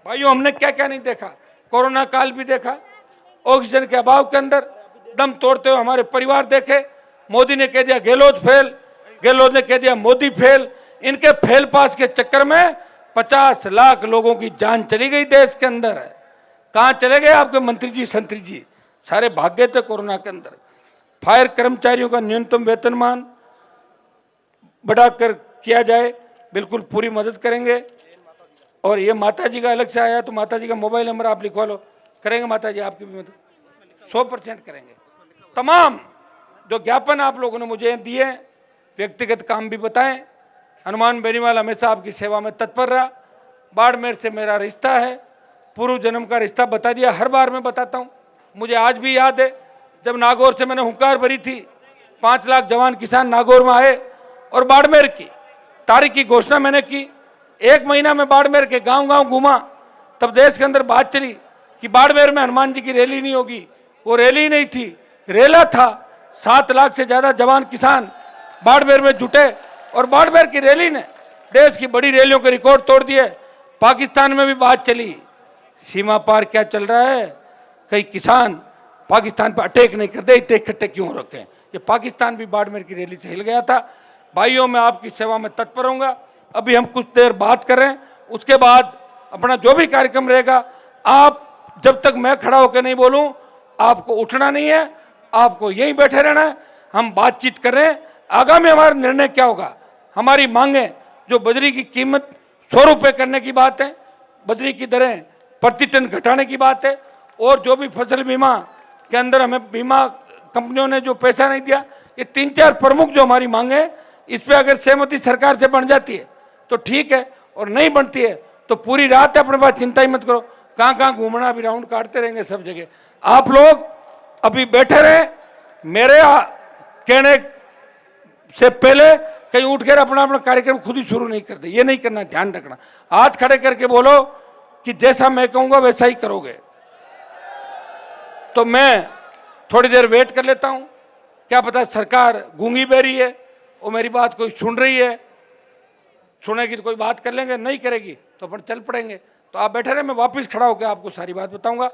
भाइयों, हमने क्या क्या नहीं देखा, कोरोना काल भी देखा, ऑक्सीजन के अभाव के अंदर दम तोड़ते हुए हमारे परिवार देखे। मोदी ने कह दिया गहलोत फेल, गहलोत ने कह दिया मोदी फेल। इनके फेल पास के चक्कर में 50 लाख लोगों की जान चली गई देश के अंदर है। कहाँ चले गए आपके मंत्री जी, संतरी जी? सारे भाग गए थे कोरोना के अंदर। फायर कर्मचारियों का न्यूनतम वेतनमान बढ़ाकर किया जाए, बिल्कुल पूरी मदद करेंगे। और ये माता जी का अलग से आया तो माता जी का मोबाइल नंबर आप लिखवा लो, करेंगे माता जी आपकी भी मदद, 100% करेंगे। तमाम जो ज्ञापन आप लोगों ने मुझे दिए, व्यक्तिगत काम भी बताएं। हनुमान बेनीवाल हमेशा आपकी सेवा में तत्पर रहा। बाड़मेर से मेरा रिश्ता है, पूर्व जन्म का रिश्ता बता दिया, हर बार मैं बताता हूँ। मुझे आज भी याद है जब नागौर से मैंने हुंकार भरी थी, 5 लाख जवान किसान नागौर में आए और बाड़मेर की तारीख की घोषणा मैंने की। 1 महीना में बाड़मेर के गांव गांव घूमा, तब देश के अंदर बात चली कि बाड़मेर में हनुमान जी की रैली नहीं होगी। वो रैली नहीं थी, रेला था। 7 लाख से ज्यादा जवान किसान बाड़मेर में जुटे और बाड़मेर की रैली ने देश की बड़ी रैलियों के रिकॉर्ड तोड़ दिए। पाकिस्तान में भी बात चली, सीमा पार क्या चल रहा है, कई किसान पाकिस्तान पर अटैक नहीं करते, इतने इकट्ठे क्यों रखे? ये पाकिस्तान भी बाड़मेर की रैली से हिल गया था। भाइयों, मैं आपकी सेवा में तत्पर रहूंगा। अभी हम कुछ देर बात करें, उसके बाद अपना जो भी कार्यक्रम रहेगा, आप जब तक मैं खड़ा होकर नहीं बोलूं, आपको उठना नहीं है, आपको यहीं बैठे रहना है। हम बातचीत कर रहे हैं, आगामी हमारा निर्णय क्या होगा। हमारी मांगे जो बजरी की कीमत 100 रुपये करने की बात है, बजरी की दरें प्रति टन घटाने की बात है, और जो भी फसल बीमा के अंदर हमें बीमा कंपनियों ने जो पैसा नहीं दिया, ये 3-4 प्रमुख जो हमारी मांगे, इस पर अगर सहमति सरकार से बन जाती है तो ठीक है, और नहीं बनती है तो पूरी रात है अपने पास, चिंता ही मत करो। कहाँ कहाँ घूमना, भी राउंड काटते रहेंगे सब जगह। आप लोग अभी बैठे रहे, मेरे कहने से पहले कहीं उठ कर अपना अपना कार्यक्रम खुद ही शुरू नहीं करते, ये नहीं करना, ध्यान रखना। हाथ खड़े करके बोलो कि जैसा मैं कहूंगा वैसा ही करोगे। तो मैं थोड़ी देर वेट कर लेता हूं, क्या पता सरकार गूंगी बहरी है और मेरी बात कोई सुन रही है, सुनेगी तो कोई बात कर लेंगे, नहीं करेगी तो अपन चल पड़ेंगे। तो आप बैठे रहे, मैं वापस खड़ा होकर आपको सारी बात बताऊंगा।